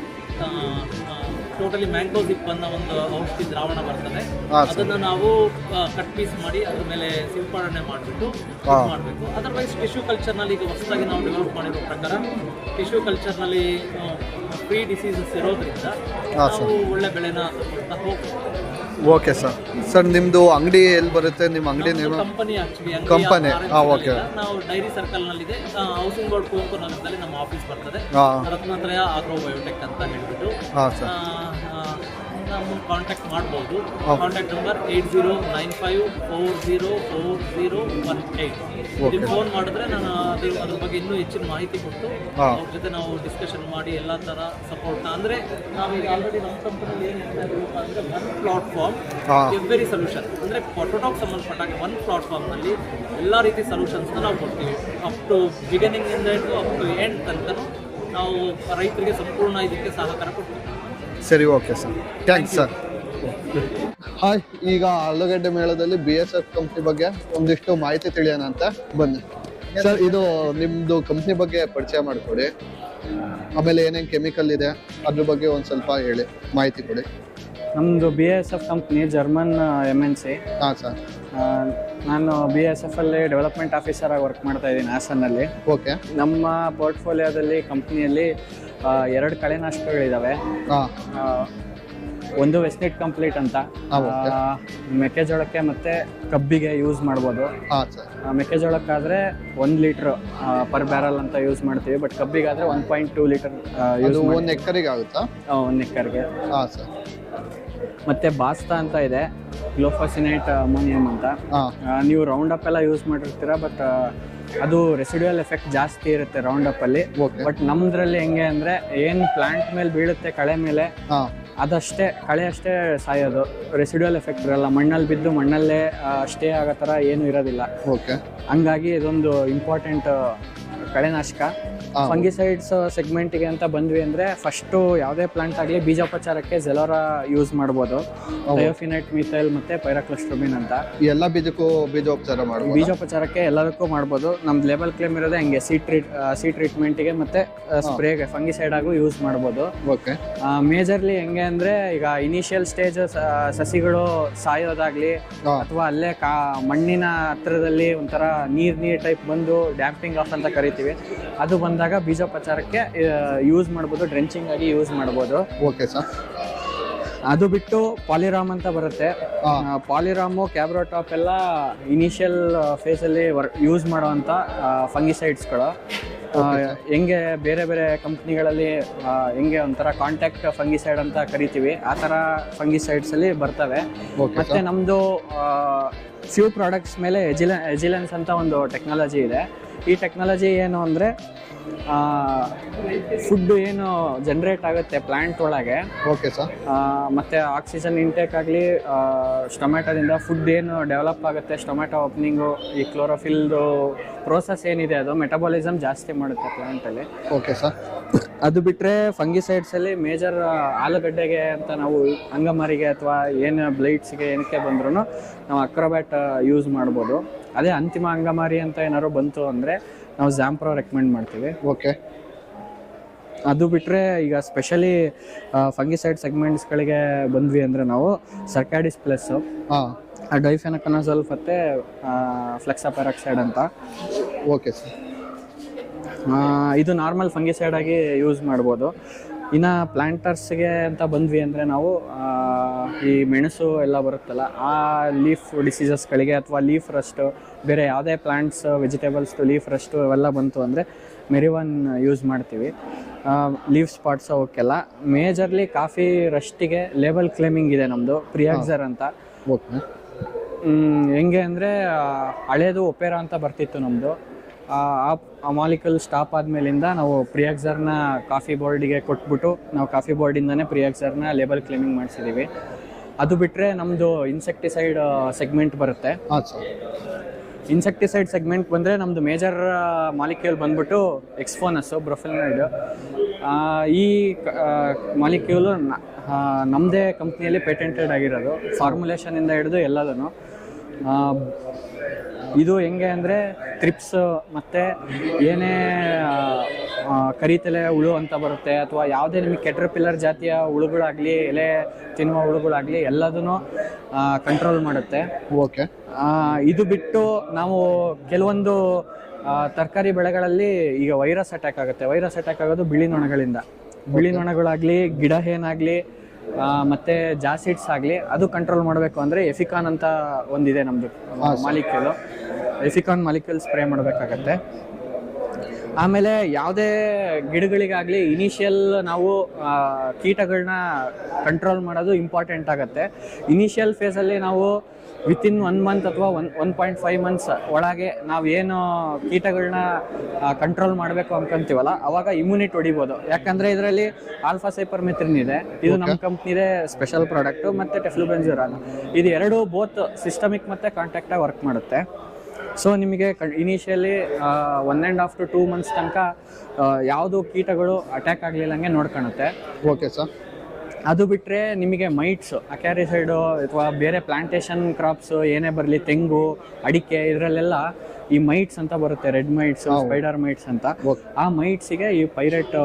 Speaker 3: ಟೋಟಲಿ ಮ್ಯಾಂಗೋಸಿಪ್ ಅನ್ನೋ ಒಂದು ಔಷಧಿ ದ್ರಾವಣ ಬರ್ತದೆ. ಅದನ್ನ ನಾವು ಕಟ್ ಪೀಸ್ ಮಾಡಿ ಅದ್ರ ಮೇಲೆ ಸಿಂಪಡಣೆ ಮಾಡಿಬಿಟ್ಟು ಮಾಡಬೇಕು. ಅದರ್ವೈಸ್ ಟಿಶ್ಯೂ ಕಲ್ಚರ್ನಲ್ಲಿ ಈಗ ಹೊಸದಾಗಿ ನಾವು ಡೆವಲಪ್ ಮಾಡಿರೋ ಪ್ರಕಾರ ಟಿಶ್ಯೂ ಕಲ್ಚರ್ನಲ್ಲಿ ಫ್ರೀ ಡಿಸೀಸಸ್ ಇರೋದ್ರಿಂದ ನಾವು ಒಳ್ಳೆ ಬೆಳೆನ ಹೋಗ್ತೀವಿ.
Speaker 1: Okay sir. ಸರ್ ನಿಮ್ಮದು ಅಂಗಡಿ ಎಲ್ಲಿ ಬರುತ್ತೆ? ನಿಮ್ಮ ಅಂಗಡಿ name?
Speaker 3: Company actually
Speaker 1: company. Okay.
Speaker 3: ನಾವು ಡೈರಿ ಸರ್ಕಲ್ ನಲ್ಲಿದೆ. ಹೌಸಿಂಗ್ ಬೋರ್ಡ್ ಕುವೆಂಪು ನಗರದಲ್ಲಿ ನಮ್ಮ ಆಫೀಸ್ ಬರ್ತದೆ. ರತ್ನಾತ್ರಯ ಆಗ್ರೋ ಬಯೋಟೆಕ್ ಅಂತ ಹೇಳ್ಬಿಟ್ಟು.
Speaker 1: ಹಾಂ ಸರ್.
Speaker 3: ನಮ್ಮ ಕಾಂಟ್ಯಾಕ್ಟ್ ಮಾಡ್ಬೋದು. Contact number 8095404018. ಇದಕ್ಕೆ ಫೋನ್ ಮಾಡಿದ್ರೆ ನಾನು ಅದ್ರ ಬಗ್ಗೆ ಇನ್ನೂ ಹೆಚ್ಚಿನ ಮಾಹಿತಿ ಕೊಟ್ಟು ಅವ್ರ ಜೊತೆ ನಾವು ಡಿಸ್ಕಷನ್ ಮಾಡಿ ಎಲ್ಲ ಥರ ಸಪೋರ್ಟ್. ಅಂದರೆ ನಾವು ಈಗ ಆಲ್ರೆಡಿ ನಮ್ಮ ಕಂಪನಿಯಲ್ಲಿ ಏನು ಹೇಳ್ತಾ ಇದ್ದೀವಪ್ಪ ಅಂದರೆ ಒನ್ ಪ್ಲಾಟ್ಫಾರ್ಮ್ ಎವ್ರಿ ಸೊಲ್ಯೂಷನ್. ಅಂದರೆ ಪೊಟೊಟೋಗೆ ಸಂಬಂಧಪಟ್ಟಾಗ ಒಂದು ಪ್ಲಾಟ್ಫಾರ್ಮ್ನಲ್ಲಿ ಎಲ್ಲ ರೀತಿ ಸೊಲ್ಯೂಷನ್ಸ್ನ ನಾವು ಕೊಡ್ತೀವಿ. ಅಪ್ ಟು ಬಿಗಿನಿಂಗಿಂದ ಹಿಡಿದು ಅಪ್ ಟು ಎಂಡ್ ತನಕ ನಾವು ರೈತರಿಗೆ ಸಂಪೂರ್ಣ ಇದಕ್ಕೆ ಸಹಕಾರ ಕೊಡ್ತೀವಿ.
Speaker 1: ಸರಿ, okay sir, thanks sir. Hi, ಈಗ ಆಲೂಗಡ್ಡೆ ಮೇಳದಲ್ಲಿ BSF ಕಂಪ್ನಿ ಬಗ್ಗೆ ಒಂದಿಷ್ಟು ಮಾಹಿತಿ ತಿಳಿಯೋಣ ಅಂತ ಬನ್ನಿ. ಸರ್, ಇದು ನಿಮ್ಮದು ಕಂಪ್ನಿ ಬಗ್ಗೆ ಪರಿಚಯ ಮಾಡಿಕೊಡಿ. ಆಮೇಲೆ ಏನೇನು ಕೆಮಿಕಲ್ ಇದೆ ಅದ್ರ ಬಗ್ಗೆ ಒಂದು ಸ್ವಲ್ಪ ಹೇಳಿ, ಮಾಹಿತಿ ಕೊಡಿ.
Speaker 4: ನಮ್ಮದು BSF ಕಂಪ್ನಿ ಜರ್ಮನ್ MNC.
Speaker 1: ಹಾಂ ಸರ್.
Speaker 4: ನಾನು BSF ಅಲ್ಲಿ ಡೆವಲಪ್ಮೆಂಟ್ ಆಫೀಸರ್ ಆಗಿ ವರ್ಕ್ ಮಾಡ್ತಾ ಇದ್ದೀನಿ ಹಾಸನಲ್ಲಿ.
Speaker 1: ಓಕೆ.
Speaker 4: ನಮ್ಮ ಪೋರ್ಟ್ಫೋಲಿಯೋದಲ್ಲಿ ಕಂಪ್ನಿಯಲ್ಲಿ 2 ಕಳೆನಾಶಕಗಳಿದ್ದಾವೆ. ಒಂದು ವೆಸ್ನಿಟ್ ಕಂಪ್ಲೀಟ್ ಅಂತ ಮೆಕ್ಕೆಜೋಳಕ್ಕೆ ಮತ್ತು ಕಬ್ಬಿಗೆ ಯೂಸ್ ಮಾಡ್ಬೋದು. ಮೆಕ್ಕೆಜೋಳಕ್ಕಾದರೆ 1 ಲೀಟ್ರ್ ಪರ್ ಬ್ಯಾರಲ್ ಅಂತ ಯೂಸ್ ಮಾಡ್ತೀವಿ. ಬಟ್ ಕಬ್ಬಿಗಾದರೆ 1.2 ಲೀಟರ್ ಯೂಸ್
Speaker 1: 1 ಎಕರೆಗೆ ಆಗುತ್ತಾ?
Speaker 4: 1 ಎಕರ್ಗೆ.
Speaker 1: ಹಾಂ ಸರ್.
Speaker 4: ಮತ್ತು ಬಾಸ್ತಾ ಅಂತ ಇದೆ, ಗ್ಲೋಫೋಸಿನೇಟ್ ಅಮೋನಿಯಂ ಅಂತ. ನೀವು ರೌಂಡ್ ಅಪ್ ಎಲ್ಲ ಯೂಸ್ ಮಾಡಿರ್ತೀರ, ಬಟ್ ಅದು ರೆಸಿಡ್ಯುಯಲ್ ಎಫೆಕ್ಟ್ ಜಾಸ್ತಿ ಇರುತ್ತೆ ರೌಂಡ್ ಅಪ್ ಅಲ್ಲಿ. ಬಟ್ ನಮ್ದ್ರಲ್ಲಿ ಹೆಂಗೆ ಅಂದರೆ ಏನು ಪ್ಲಾಂಟ್ ಮೇಲೆ ಬೀಳುತ್ತೆ ಕಳೆ ಮೇಲೆ ಅದಷ್ಟೇ, ಕಳೆ ಅಷ್ಟೇ ಸಾಯೋದು. ರೆಸಿಡ್ಯುಯಲ್ ಎಫೆಕ್ಟ್ ಇರಲ್ಲ, ಮಣ್ಣಲ್ಲಿ ಬಿದ್ದು ಮಣ್ಣಲ್ಲೇ ಸ್ಟೇ ಆಗೋ ಥರ ಏನೂ ಇರೋದಿಲ್ಲ.
Speaker 1: ಓಕೆ.
Speaker 4: ಹಂಗಾಗಿ ಇದೊಂದು ಇಂಪಾರ್ಟೆಂಟ್ ಕಳೆನಾಶಕ. ಫಂಗಿಸೈಡ್ಸ್ ಸೆಗ್ಮೆಂಟಿಗೆ ಅಂತ ಬಂದ್ವಿ ಅಂದರೆ ಫಸ್ಟು ಯಾವುದೇ ಪ್ಲಾಂಟ್ ಆಗಲಿ ಬೀಜೋಪಚಾರಕ್ಕೆ ಜೆಲೋರಾ ಯೂಸ್ ಮಾಡ್ಬೋದು. ಥಯೋಫಿನೈಟ್ ಮಿಥೈಲ್ ಮತ್ತು ಪೈರಾಕ್ಲೋಸ್ಟ್ರೋಬಿನ್ ಅಂತ
Speaker 1: ಎಲ್ಲ ಬೀಜಕ್ಕೂ ಬೀಜೋಪಚಾರ ಮಾಡ್ಬೋದು.
Speaker 4: ಬೀಜೋಪಚಾರಕ್ಕೆ ಎಲ್ಲದಕ್ಕೂ ಮಾಡ್ಬೋದು. ನಮ್ದು ಲೇಬಲ್ ಕ್ಲೇಮ್ ಇರೋದೇ ಹಂಗೆ ಸಿ ಟ್ರೀಟ್ಮೆಂಟ್ಗೆ ಮತ್ತು ಸ್ಪ್ರೇಗೆ ಫಂಗಿಸೈಡ್ ಆಗು ಯೂಸ್ ಮಾಡ್ಬೋದು.
Speaker 1: ಓಕೆ.
Speaker 4: ಮೇಜರ್ಲಿ ಹೆಂಗೆ ಅಂದರೆ ಈಗ ಇನಿಷಿಯಲ್ ಸ್ಟೇಜ್ ಸಸಿಗಳು ಸಾಯೋದಾಗಲಿ ಅಥವಾ ಅಲ್ಲೇ ಮಣ್ಣಿನ ಹತ್ರದಲ್ಲಿ ಒಂಥರ ನೀರು ಟೈಪ್ ಬಂದು ಡ್ಯಾಂಪಿಂಗ್ ಆಫ್ ಅಂತ ಕರಿತೀವಿ, ಅದು ಬಂದಾಗ ಬೀಜೋಪಚಾರಕ್ಕೆ ಯೂಸ್ ಮಾಡ್ಬೋದು, ಡ್ರೆಂಚಿಂಗ್ ಆಗಿ ಯೂಸ್ ಮಾಡ್ಬೋದು.
Speaker 1: Okay sir.
Speaker 4: ಅದು ಬಿಟ್ಟು ಪಾಲಿರಾಮ್ ಅಂತ ಬರುತ್ತೆ. ಪಾಲಿರಾಮು, ಕ್ಯಾಬ್ರೋಟಾಪ್ ಎಲ್ಲ ಇನಿಷಿಯಲ್ ಫೇಸಲ್ಲಿ ಯೂಸ್ ಮಾಡುವಂಥ ಫಂಗಿಸೈಡ್ಸ್ಗಳು. ಹೆಂಗೆ ಬೇರೆ ಬೇರೆ ಕಂಪ್ನಿಗಳಲ್ಲಿ ಹೆಂಗೆ ಒಂಥರ ಕಾಂಟ್ಯಾಕ್ಟ್ ಫಂಗಿಸೈಡ್ ಅಂತ ಕರಿತೀವಿ, ಆ ಥರ ಫಂಗಿಸೈಡ್ಸಲ್ಲಿ ಬರ್ತವೆ. ಮತ್ತು ನಮ್ಮದು ಫ್ಯೂ ಪ್ರಾಡಕ್ಟ್ಸ್ ಮೇಲೆ ಎಜಿಲೆನ್ಸ್ ಅಂತ ಒಂದು ಟೆಕ್ನಾಲಜಿ ಇದೆ. ಈ ಟೆಕ್ನಾಲಜಿ ಏನು ಅಂದರೆ ಫುಡ್ಡು ಏನು ಜನ್ರೇಟ್ ಆಗುತ್ತೆ ಪ್ಲ್ಯಾಂಟ್ ಒಳಗೆ,
Speaker 1: ಓಕೆ ಸರ್,
Speaker 4: ಮತ್ತು ಆಕ್ಸಿಜನ್ ಇಂಟೇಕ್ ಆಗಲಿ, ಟೊಮ್ಯಾಟೋದಿಂದ ಫುಡ್ ಏನು ಡೆವಲಪ್ ಆಗುತ್ತೆ, ಟೊಮ್ಯಾಟೊ ಓಪನಿಂಗು, ಈ ಕ್ಲೋರೋಫಿಲ್ದು ಪ್ರೋಸೆಸ್ ಏನಿದೆ ಅದು ಮೆಟಬಾಲಿಸಮ್ ಜಾಸ್ತಿ ಮಾಡುತ್ತೆ ಪ್ಲ್ಯಾಂಟಲ್ಲಿ.
Speaker 1: Okay sir.
Speaker 4: ಅದು ಬಿಟ್ಟರೆ ಫಂಗಿಸೈಡ್ಸಲ್ಲಿ ಮೇಜರ್ ಆಲೂಗಡ್ಡೆಗೆ ಅಂತ ನಾವು ಅಂಗಮಾರಿಗೆ ಅಥವಾ ಏನು ಬ್ಲೈಟ್ಸ್ಗೆ ಏನಕ್ಕೆ ಬಂದ್ರೂ ನಾವು ಅಕ್ರೋಬ್ಯಾಟ್ ಯೂಸ್ ಮಾಡ್ಬೋದು. ಅದೇ ಅಂತಿಮ ಅಂಗಮಾರಿ ಅಂತ ಏನಾದ್ರು ಬಂತು ಅಂದರೆ ನಾವು ಝಾಂಪ್ರೋ ರೆಕಮೆಂಡ್ ಮಾಡ್ತೀವಿ.
Speaker 1: ಓಕೆ.
Speaker 4: ಅದು ಬಿಟ್ಟರೆ ಈಗ ಸ್ಪೆಷಲಿ ಫಂಗಿಸೈಡ್ ಸೆಗ್ಮೆಂಟ್ಸ್ಗಳಿಗೆ ಬಂದ್ವಿ ಅಂದರೆ ನಾವು ಸರ್ಕ್ಯಾಡಿಸ್ ಪ್ಲಸ್ಸು, ಡೈಫೆನಕನಜೋಲ್ ಮತ್ತು ಫ್ಲೆಕ್ಸಾಪೆರಾಕ್ಸೈಡ್ ಅಂತ.
Speaker 1: Okay sir.
Speaker 4: ಇದು ನಾರ್ಮಲ್ ಫಂಗಿಸೈಡ್ ಆಗಿ ಯೂಸ್ ಮಾಡ್ಬೋದು. ಇನ್ನು ಪ್ಲ್ಯಾಂಟರ್ಸ್ಗೆ ಅಂತ ಬಂದ್ವಿ ಅಂದರೆ ನಾವು ಈ ಮೆಣಸು ಎಲ್ಲ ಬರುತ್ತಲ್ಲ, ಆ ಲೀಫ್ ಡಿಸೀಸಸ್ಗಳಿಗೆ ಅಥವಾ ಲೀಫ್ ರಸ್ಟು, ಬೇರೆ ಯಾವುದೇ ಪ್ಲ್ಯಾಂಟ್ಸ್ ವೆಜಿಟೇಬಲ್ಸ್ದು ಲೀಫ್ ರಸ್ಟು ಇವೆಲ್ಲ ಬಂತು ಅಂದರೆ ಮೆರಿವನ್ ಯೂಸ್ ಮಾಡ್ತೀವಿ. ಲೀಫ್ ಸ್ಪಾಟ್ಸ್ ಅವಕ್ಕೆಲ್ಲ. ಮೇಜರ್ಲಿ ಕಾಫಿ ರಸ್ಟಿಗೆ ಲೇಬಲ್ ಕ್ಲೇಮಿಂಗ್ ಇದೆ ನಮ್ಮದು, ಪ್ರಿಯಾಕ್ಸರ್ ಅಂತ.
Speaker 1: ಓಕೆ.
Speaker 4: ಹೆಂಗೆ ಅಂದರೆ ಹಳೇದು ಒಪೇರಾ ಅಂತ ಬರ್ತಿತ್ತು ನಮ್ಮದು. ಆ ಮಾಲಿಕ್ಯೂಲ್ ಸ್ಟಾಪ್ ಆದಮೇಲಿಂದ ನಾವು ಪ್ರಿಯಾಕ್ಸರ್ನ ಕಾಫಿ ಬೋರ್ಡಿಗೆ ಕೊಟ್ಬಿಟ್ಟು ನಾವು ಕಾಫಿ ಬೋರ್ಡಿಂದನೇ ಪ್ರಿಯಾಕ್ಸರ್ನ ಲೇಬಲ್ ಕ್ಲೇಮಿಂಗ್ ಮಾಡಿಸಿದ್ದೀವಿ. ಅದು ಬಿಟ್ಟರೆ ನಮ್ಮದು ಇನ್ಸೆಕ್ಟಿಸೈಡ್ ಸೆಗ್ಮೆಂಟ್ ಬರುತ್ತೆ. ಇನ್ಸೆಕ್ಟಿಸೈಡ್ ಸೆಗ್ಮೆಂಟ್ ಬಂದರೆ ನಮ್ಮದು ಮೇಜರ್ ಮಾಲಿಕ್ಯೂಲ್ ಬಂದ್ಬಿಟ್ಟು ಎಕ್ಸ್ಫೋನಸ್ಸು, ಬ್ರೊಫೆಲ್ನೈಡ್. ಈ ಮಾಲಿಕ್ಯೂಲು ನಮ್ಮದೇ ಕಂಪ್ನಿಯಲ್ಲಿ ಪೇಟೆಂಟೆಡ್ ಆಗಿರೋದು, ಫಾರ್ಮುಲೇಷನಿಂದ ಹಿಡಿದು ಎಲ್ಲದೂ. ಇದು ಹೆಂಗೆ ಅಂದರೆ ಟ್ರಿಪ್ಸ್ ಮತ್ತು ಏನೇ ಕರಿತಲೆ ಹುಳು ಅಂತ ಬರುತ್ತೆ ಅಥವಾ ಯಾವುದೇ ನಿಮಗೆ ಕೆಟ್ರಪಿಲ್ಲರ್ ಜಾತಿಯ ಹುಳುಗಳಾಗಲಿ, ಎಲೆ ತಿನ್ನುವ ಹುಳುಗಳಾಗಲಿ ಎಲ್ಲದೂ ಕಂಟ್ರೋಲ್ ಮಾಡುತ್ತೆ.
Speaker 1: ಓಕೆ.
Speaker 4: ಇದು ಬಿಟ್ಟು ನಾವು ಕೆಲವೊಂದು ತರಕಾರಿ ಬೆಳೆಗಳಲ್ಲಿ ಈಗ ವೈರಸ್ ಅಟ್ಯಾಕ್ ಆಗುತ್ತೆ. ವೈರಸ್ ಅಟ್ಯಾಕ್ ಆಗೋದು ಬಿಳಿ ನೊಣಗಳಿಂದ. ಬಿಳಿ ನೊಣಗಳಾಗಲಿ, ಗಿಡ ಏನಾಗಲಿ ಮತ್ತು ಜಾಸಿಡ್ಸ್ ಆಗಲಿ ಅದು ಕಂಟ್ರೋಲ್ ಮಾಡಬೇಕು ಅಂದರೆ ಎಫಿಕಾನ್ ಅಂತ ಒಂದಿದೆ ನಮ್ಮದು ಮಾಲಿಕ್ಯೂಲು. ಎಫಿಕಾನ್ ಮಾಲಿಕ್ಯೂಲ್ ಸ್ಪ್ರೇ ಮಾಡಬೇಕಾಗತ್ತೆ. ಆಮೇಲೆ ಯಾವುದೇ ಗಿಡಗಳಿಗಾಗಲಿ ಇನಿಷಿಯಲ್ ನಾವು ಕೀಟಗಳನ್ನ ಕಂಟ್ರೋಲ್ ಮಾಡೋದು ಇಂಪಾರ್ಟೆಂಟ್ ಆಗುತ್ತೆ. ಇನಿಷಿಯಲ್ ಫೇಸಲ್ಲಿ ನಾವು ವಿತಿನ್ 1 ಮಂತ್ ಅಥವಾ 1.5 ಮಂತ್ಸ್ ಒಳಗೆ ನಾವು ಏನು ಕೀಟಗಳನ್ನ ಕಂಟ್ರೋಲ್ ಮಾಡಬೇಕು ಅನ್ಕೊಂತೀವಲ್ಲ ಅವಾಗ ಇಮ್ಯುನಿಟಿ ಹೊಡಿಬೋದು. ಯಾಕಂದರೆ ಇದರಲ್ಲಿ ಆಲ್ಫಾ ಸೈಪರ್ಮೆಥ್ರಿನ್ ಇದೆ, ಇದು ನಮ್ಮ ಕಂಪ್ನಿದೆ ಸ್ಪೆಷಲ್ ಪ್ರಾಡಕ್ಟು, ಮತ್ತು ಟೆಫ್ಲುಬೆಂಜುರಾನ್. ಇದು ಎರಡು ಬೋತ್ ಸಿಸ್ಟಮಿಕ್ ಮತ್ತು ಕಾಂಟ್ಯಾಕ್ಟಾಗಿ ವರ್ಕ್ ಮಾಡುತ್ತೆ. ಸೊ ನಿಮಗೆ ಇನಿಷಿಯಲಿ 1.5 to 2 ಮಂತ್ಸ್ ತನಕ ಯಾವುದು ಕೀಟಗಳು ಅಟ್ಯಾಕ್ ಆಗಲಿಲ್ಲಂಗೆ ನೋಡ್ಕೊಳುತ್ತೆ.
Speaker 1: Okay sir.
Speaker 4: ಅದು ಬಿಟ್ಟರೆ ನಿಮಗೆ ಮೈಟ್ಸು, ಅಕ್ಯಾರಿಸೈಡು ಅಥವಾ ಬೇರೆ ಪ್ಲಾಂಟೇಶನ್ ಕ್ರಾಪ್ಸು ಏನೇ ಬರಲಿ, ತೆಂಗು, ಅಡಿಕೆ, ಇದರಲ್ಲೆಲ್ಲ ಈ ಮೈಟ್ಸ್ ಅಂತ ಬರುತ್ತೆ, ರೆಡ್ ಮೈಟ್ಸು, ಸ್ಪೈಡರ್ ಮೈಟ್ಸ್ ಅಂತ. ಆ ಮೈಟ್ಸಿಗೆ ಈ ಪೈರೇಟ್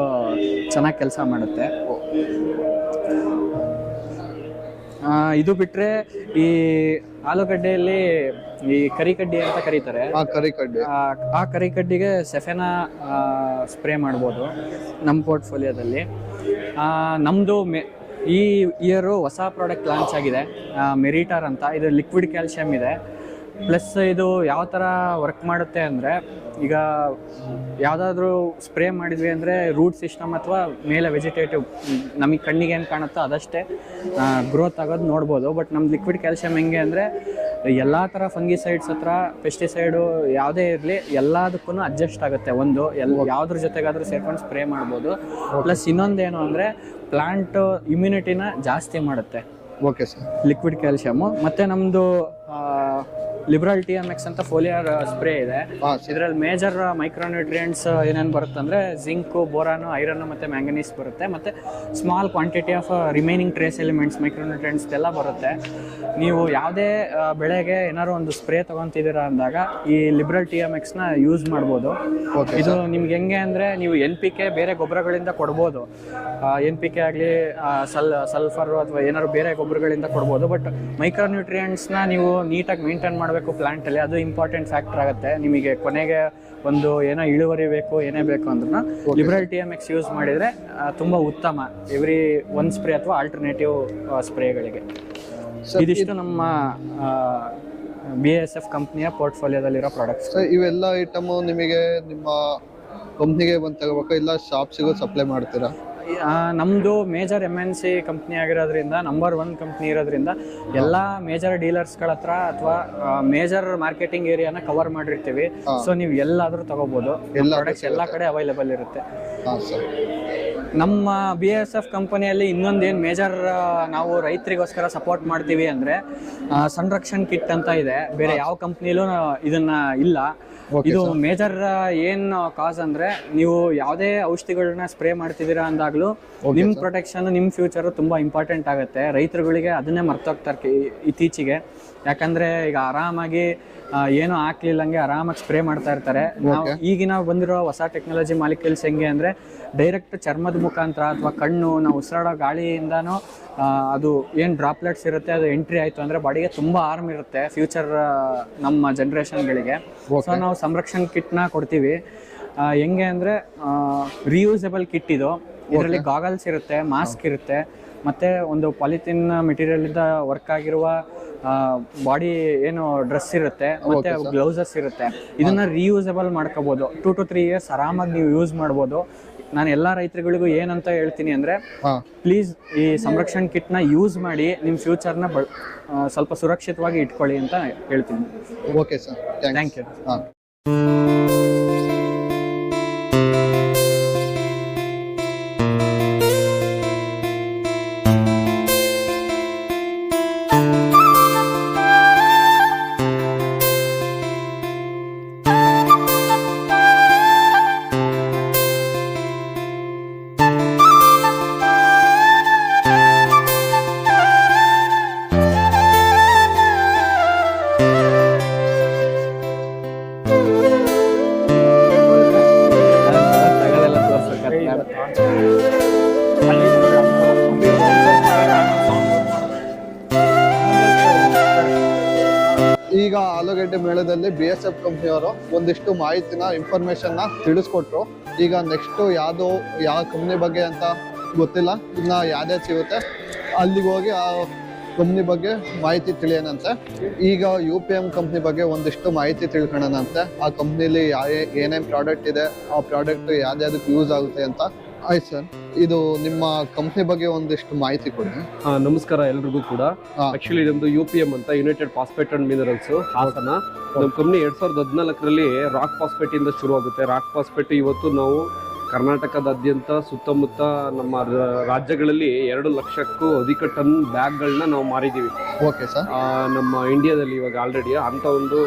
Speaker 4: ಚೆನ್ನಾಗಿ ಕೆಲಸ ಮಾಡುತ್ತೆ. ಇದು ಬಿಟ್ಟರೆ ಈ ಆಲೂಗಡ್ಡೆಯಲ್ಲಿ ಈ ಕರಿಕಡ್ಡಿ ಅಂತ ಕರೀತಾರೆ, ಆ ಕರಿಕಡ್ಡಿಗೆ ಸೆಫೆನಾ ಸ್ಪ್ರೇ ಮಾಡ್ಬೋದು ನಮ್ಮ ಪೋರ್ಟ್ಫೋಲಿಯೋದಲ್ಲಿ. ನಮ್ಮದು ಈ ಇಯರು ಹೊಸ ಪ್ರಾಡಕ್ಟ್ ಲಾಂಚ್ ಆಗಿದೆ, ಮೆರಿಟಾರ್ ಅಂತ. ಇದು ಲಿಕ್ವಿಡ್ ಕ್ಯಾಲ್ಶಿಯಮ್ ಇದೆ. ಪ್ಲಸ್ ಇದು ಯಾವ ಥರ ವರ್ಕ್ ಮಾಡುತ್ತೆ ಅಂದರೆ, ಈಗ ಯಾವುದಾದ್ರೂ ಸ್ಪ್ರೇ ಮಾಡಿದ್ವಿ ಅಂದರೆ ರೂಟ್ ಸಿಸ್ಟಮ್ ಅಥವಾ ಮೇಲೆ ವೆಜಿಟೇಟಿವ್ ನಮಗೆ ಕಣ್ಣಿಗೆ ಏನು ಕಾಣುತ್ತೋ ಅದಷ್ಟೇ ಗ್ರೋತ್ ಆಗೋದು ನೋಡ್ಬೋದು. ಬಟ್ ನಮ್ಮ ಲಿಕ್ವಿಡ್ ಕ್ಯಾಲ್ಶಿಯಮ್ ಹೆಂಗೆ ಅಂದರೆ ಎಲ್ಲ ಥರ ಫಂಗಿಸೈಡ್ಸ್ ಹತ್ರ ಪೆಸ್ಟಿಸೈಡು ಯಾವುದೇ ಇರಲಿ ಎಲ್ಲದಕ್ಕೂ ಅಡ್ಜಸ್ಟ್ ಆಗುತ್ತೆ. ಯಾವುದ್ರ ಜೊತೆಗಾದರೂ ಸೇರ್ಕೊಂಡು ಸ್ಪ್ರೇ ಮಾಡ್ಬೋದು. ಪ್ಲಸ್ ಇನ್ನೊಂದೇನು ಅಂದರೆ ಪ್ಲಾಂಟ್ ಇಮ್ಯುನಿಟಿನ ಜಾಸ್ತಿ ಮಾಡುತ್ತೆ.
Speaker 1: Okay sir.
Speaker 4: Liquid calcium. ಮತ್ತು ನಮ್ಮದು ಲಿಬ್ರಲ್ TMX ಅಂತ ಫೋಲಿಯರ್ ಸ್ಪ್ರೇ ಇದೆ. ಇದರಲ್ಲಿ ಮೇಜರ್ ಮೈಕ್ರೋನ್ಯೂಟ್ರಿಯೆಂಟ್ಸ್ ಏನೇನು ಬರುತ್ತೆ ಅಂದರೆ ಜಿಂಕು, ಬೋರಾನು, ಐರನ್ನು ಮತ್ತು ಮ್ಯಾಂಗನೀಸ್ ಬರುತ್ತೆ. ಮತ್ತು small quantity of remaining trace elements, micronutrients ಎಲ್ಲ ಬರುತ್ತೆ. ನೀವು ಯಾವುದೇ ಬೆಳೆಗೆ ಏನಾದ್ರು ಒಂದು ಸ್ಪ್ರೇ ತೊಗೊತಿದ್ದೀರಾ ಅಂದಾಗ ಈ ಲಿಬ್ರಲ್ TMXನ ಯೂಸ್ ಮಾಡ್ಬೋದು. ಇದು ನಿಮ್ಗೆ ಹೆಂಗೆ ಅಂದರೆ ನೀವು NPK ಬೇರೆ ಗೊಬ್ಬರಗಳಿಂದ ಕೊಡ್ಬೋದು, NPK ಆಗಲಿ ಸಲ್ಫರು ಅಥವಾ ಏನಾದ್ರು ಬೇರೆ ಗೊಬ್ಬರಗಳಿಂದ ಕೊಡ್ಬೋದು. ಬಟ್ ಮೈಕ್ರೋನ್ಯೂಟ್ರಿಯೆಂಟ್ಸ್ನ ನೀವು ನೀಟಾಗಿ ಮೇಂಟೈನ್ ಮಾಡಬೇಕು ಪ್ಲಾಂಟಲ್ಲಿ, ಅದು ಇಂಪಾರ್ಟೆಂಟ್ ಫ್ಯಾಕ್ಟರ್ ಆಗುತ್ತೆ. ನಿಮಗೆ ಕೊನೆಗೆ ಒಂದು ಏನೋ ಇಳುವರಿ ಬೇಕು, ಏನೇ ಬೇಕು ಅಂದ್ರೂ ಲಿಬ್ರಲ್ TMX ಯೂಸ್ ಮಾಡಿದರೆ ತುಂಬ ಉತ್ತಮ ಎವ್ರಿ 1 ಸ್ಪ್ರೇ ಅಥವಾ ಆಲ್ಟರ್ನೇಟಿವ್ ಸ್ಪ್ರೇಗಳಿಗೆ. ಇದಿಷ್ಟು ನಮ್ಮ BASF ಕಂಪ್ನಿಯ ಪೋರ್ಟ್ಫೋಲಿಯೋದಲ್ಲಿರೋ ಪ್ರಾಡಕ್ಟ್ಸ್.
Speaker 1: ಇವೆಲ್ಲ ಐಟಮು ನಿಮಗೆ ನಿಮ್ಮ ಕಂಪ್ನಿಗೆ ಬಂದು ತಗೋಬೇಕು, ಇಲ್ಲ ಶಾಪ್ಸಿಗೂ ಸಪ್ಲೈ ಮಾಡ್ತೀರಾ?
Speaker 4: ನಮ್ಮದು ಮೇಜರ್ MNC ಕಂಪ್ನಿ ಆಗಿರೋದ್ರಿಂದ, ನಂಬರ್ 1 ಕಂಪ್ನಿ ಇರೋದ್ರಿಂದ ಎಲ್ಲ ಮೇಜರ್ ಡೀಲರ್ಸ್ಗಳ ಹತ್ರ ಅಥವಾ ಮೇಜರ್ ಮಾರ್ಕೆಟಿಂಗ್ ಏರಿಯಾನ ಕವರ್ ಮಾಡಿರ್ತೀವಿ. ಸೊ ನೀವು ಎಲ್ಲಾದರೂ ತಗೋಬೋದು, ಪ್ರಾಡಕ್ಟ್ಸ್ ಎಲ್ಲ ಕಡೆ ಅವೈಲೇಬಲ್ ಇರುತ್ತೆ. ನಮ್ಮ BASF ಕಂಪನಿಯಲ್ಲಿ ಇನ್ನೊಂದೇನು ಮೇಜರ್ ನಾವು ರೈತರಿಗೋಸ್ಕರ ಸಪೋರ್ಟ್ ಮಾಡ್ತೀವಿ ಅಂದರೆ ಸಂರಕ್ಷಣ್ ಕಿಟ್ ಅಂತ ಇದೆ. ಬೇರೆ ಯಾವ ಕಂಪ್ನಿಲೂ ಇದನ್ನ ಇಲ್ಲ. ಇದು ಮೇಜರ್ ಏನು ಕಾಸ್ ಅಂದರೆ, ನೀವು ಯಾವುದೇ ಔಷಧಿಗಳನ್ನ ಸ್ಪ್ರೇ ಮಾಡ್ತಿದ್ದೀರಾ ಅಂದಾಗಲೂ ನಿಮ್ಮ ಪ್ರೊಟೆಕ್ಷನ್, ನಿಮ್ಮ ಫ್ಯೂಚರು ತುಂಬ ಇಂಪಾರ್ಟೆಂಟ್ ಆಗುತ್ತೆ. ರೈತರುಗಳಿಗೆ ಅದನ್ನೇ ಮರ್ತೋಗ್ತಾರೆ ಇತ್ತೀಚೆಗೆ. ಯಾಕಂದರೆ ಈಗ ಆರಾಮಾಗಿ ಏನೂ ಹಾಕ್ಲಿಲ್ಲಂಗೆ ಆರಾಮಾಗಿ ಸ್ಪ್ರೇ ಮಾಡ್ತಾ ಇರ್ತಾರೆ. ಈಗಿನ ಬಂದಿರೋ ಹೊಸ ಟೆಕ್ನಾಲಜಿ ಮಾಲಿಕ್ಯೂಲ್ಸ್ ಹೆಂಗೆ ಅಂದರೆ ಡೈರೆಕ್ಟ್ ಚರ್ಮದ ಮುಖಾಂತರ ಅಥವಾ ಕಣ್ಣು, ನಾವು ಉಸಿರಾಡೋ ಗಾಳಿಯಿಂದನೂ ಅದು ಏನು ಡ್ರಾಪ್ಲೆಟ್ಸ್ ಇರುತ್ತೆ ಅದು ಎಂಟ್ರಿ ಆಯಿತು ಅಂದರೆ ಬಾಡಿಗೆ ತುಂಬ ಹಾರ್ಮ್ ಇರುತ್ತೆ ಫ್ಯೂಚರ್ ನಮ್ಮ ಜನ್ರೇಷನ್ಗಳಿಗೆ. ಸೊ ನಾವು ಸಂರಕ್ಷಣ್ ಕಿಟ್ನ ಕೊಡ್ತೀವಿ. ಹೆಂಗೆ ಅಂದರೆ ರಿಯೂಸಬಲ್ ಕಿಟ್ ಇದು. ಇದರಲ್ಲಿ ಗಾಗಲ್ಸ್ ಇರುತ್ತೆ, ಮಾಸ್ಕ್ ಇರುತ್ತೆ, ಮತ್ತು ಒಂದು ಪಾಲಿಥಿನ್ ಮೆಟೀರಿಯಲಿಂದ ವರ್ಕ್ ಆಗಿರುವ ಬಾಡಿ ಏನು ಡ್ರೆಸ್ ಇರುತ್ತೆ, ಮತ್ತು ಗ್ಲೌಸಸ್ ಇರುತ್ತೆ. ಇದನ್ನು ರೀಯೂಸಬಲ್ ಮಾಡ್ಕೋಬೋದು. 2 to 3 years ಆರಾಮಾಗಿ ನೀವು ಯೂಸ್ ಮಾಡ್ಬೋದು. ನಾನು ಎಲ್ಲ ರೈತರುಗಳಿಗೂ ಏನಂತ ಹೇಳ್ತೀನಿ ಅಂದರೆ, ಪ್ಲೀಸ್ ಈ ಸಂರಕ್ಷಣ್ ಕಿಟ್ನ ಯೂಸ್ ಮಾಡಿ ನಿಮ್ಮ ಫ್ಯೂಚರ್ನ ಸ್ವಲ್ಪ ಸುರಕ್ಷಿತವಾಗಿ ಇಟ್ಕೊಳ್ಳಿ ಅಂತ ಹೇಳ್ತೀನಿ.
Speaker 1: Okay sir,
Speaker 4: thank you.
Speaker 1: ಈಗ ಆಲೂಗಡ್ಡೆ ಮೇಳದಲ್ಲಿ BASF ಕಂಪ್ನಿಯವರು ಒಂದಿಷ್ಟು ಮಾಹಿತಿನ, ಇನ್ಫಾರ್ಮೇಶನ್ನ ತಿಳಿಸ್ಕೊಟ್ರು. ಈಗ ನೆಕ್ಸ್ಟ್ ಯಾವ ಕಂಪ್ನಿ ಬಗ್ಗೆ ಅಂತ ಗೊತ್ತಿಲ್ಲ, ಇನ್ನು ಯಾವ್ದು ಸಿಗುತ್ತೆ ಅಲ್ಲಿಗೆ ಹೋಗಿ ಆ ಕಂಪ್ನಿ ಬಗ್ಗೆ ಮಾಹಿತಿ ತಿಳಿಯೋಣಂತೆ. ಈಗ UPM ಕಂಪ್ನಿ ಬಗ್ಗೆ ಒಂದಿಷ್ಟು ಮಾಹಿತಿ ತಿಳ್ಕೊಳ್ಳೋಣಂತೆ. ಆ ಕಂಪ್ನಿಲಿ ಏನೇನು ಪ್ರಾಡಕ್ಟ್ ಇದೆ, ಆ ಪ್ರಾಡಕ್ಟ್ ಯಾವ್ದಾವ್ದಕ್ಕೆ ಯೂಸ್ ಆಗುತ್ತೆ ಅಂತ. ಆಯ್ತು ಸರ್, ಇದು ನಿಮ್ಮ ಕಂಪ್ನಿ ಬಗ್ಗೆ ಒಂದಿಷ್ಟು ಮಾಹಿತಿ ಕೊಡಿ.
Speaker 5: ನಮಸ್ಕಾರ ಎಲ್ರಿಗೂ ಕೂಡ. ಆಕ್ಚುಲಿ ನಮ್ದು UPM ಅಂತ United phosphate and minerals Hassan. ನಮ್ಮ ಕಂಪ್ನಿ 2014ರಲ್ಲಿ ರಾಕ್ ಫಾಸ್ಫೇಟ್ ಇಂದ ಶುರು ಆಗುತ್ತೆ. ರಾಕ್ ಫಾಸ್ಫೇಟ್ ಇವತ್ತು ನಾವು ಕರ್ನಾಟಕದಾದ್ಯಂತ ಸುತ್ತಮುತ್ತ ನಮ್ಮ ರಾಜ್ಯಗಳಲ್ಲಿ 2 ಲಕ್ಷಕ್ಕೂ ಅಧಿಕ ಟನ್ ಬ್ಯಾಗ್ಗಳನ್ನ ನಾವು ಮಾರಿದ್ದೀವಿ.
Speaker 1: Okay sir.
Speaker 5: ನಮ್ಮ ಇಂಡಿಯಾದಲ್ಲಿ ಇವಾಗ ಆಲ್ರೆಡಿ ಅಂತ ಒಂದು